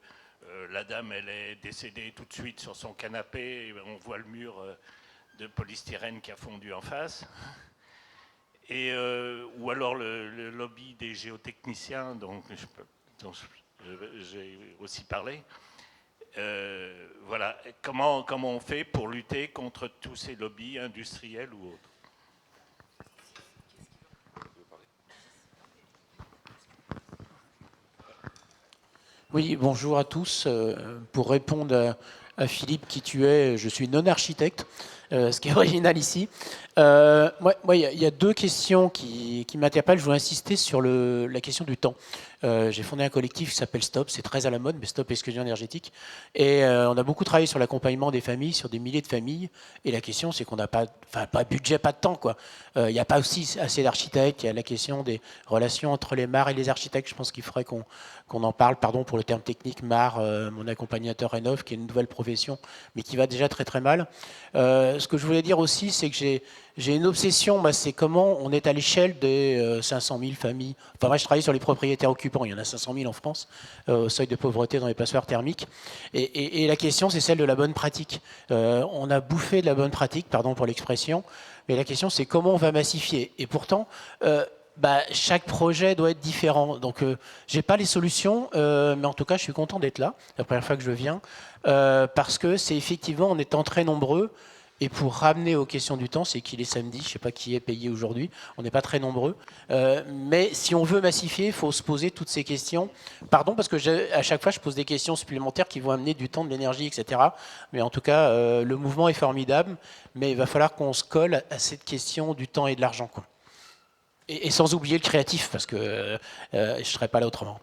la dame, elle est décédée tout de suite sur son canapé et on voit le mur de polystyrène qui a fondu en face. Et, ou alors le lobby des géotechniciens dont j'ai aussi parlé. Voilà. Comment on fait pour lutter contre tous ces lobbies industriels ou autres? Oui, bonjour à tous. Pour répondre à Philippe qui tu es, je suis non-architecte, ce qui est original ici. Moi, il y a 2 questions qui m'interpellent. Je veux insister sur la question du temps. J'ai fondé un collectif qui s'appelle Stop, c'est très à la mode, mais Stop Exclusion énergétique. Et on a beaucoup travaillé sur l'accompagnement des familles, sur des milliers de familles. Et la question, c'est qu'on n'a pas de budget, pas de temps, quoi. Il n'y a pas aussi assez d'architectes. Il y a la question des relations entre les mares et les architectes. Je pense qu'il faudrait qu'on en parle. Pardon pour le terme technique, mare, mon accompagnateur rénove, qui est une nouvelle profession, mais qui va déjà très très mal. Ce que je voulais dire aussi, c'est que j'ai une obsession, c'est comment on est à l'échelle des 500 000 familles. Enfin, moi, je travaille sur les propriétaires occupants. Il y en a 500 000 en France, au seuil de pauvreté dans les passoires thermiques. Et la question, c'est celle de la bonne pratique. On a bouffé de la bonne pratique, pardon pour l'expression, mais la question, c'est comment on va massifier. Et pourtant, chaque projet doit être différent. Donc, je n'ai pas les solutions, mais en tout cas, je suis content d'être là, la première fois que je viens, parce que c'est effectivement, en étant très nombreux. Et pour ramener aux questions du temps, c'est qu'il est samedi, je ne sais pas qui est payé aujourd'hui, on n'est pas très nombreux. Mais si on veut massifier, il faut se poser toutes ces questions. Pardon, parce que à chaque fois, je pose des questions supplémentaires qui vont amener du temps, de l'énergie, etc. Mais en tout cas, le mouvement est formidable, mais il va falloir qu'on se colle à cette question du temps et de l'argent, quoi. Et sans oublier le créatif, parce que je ne serais pas là autrement.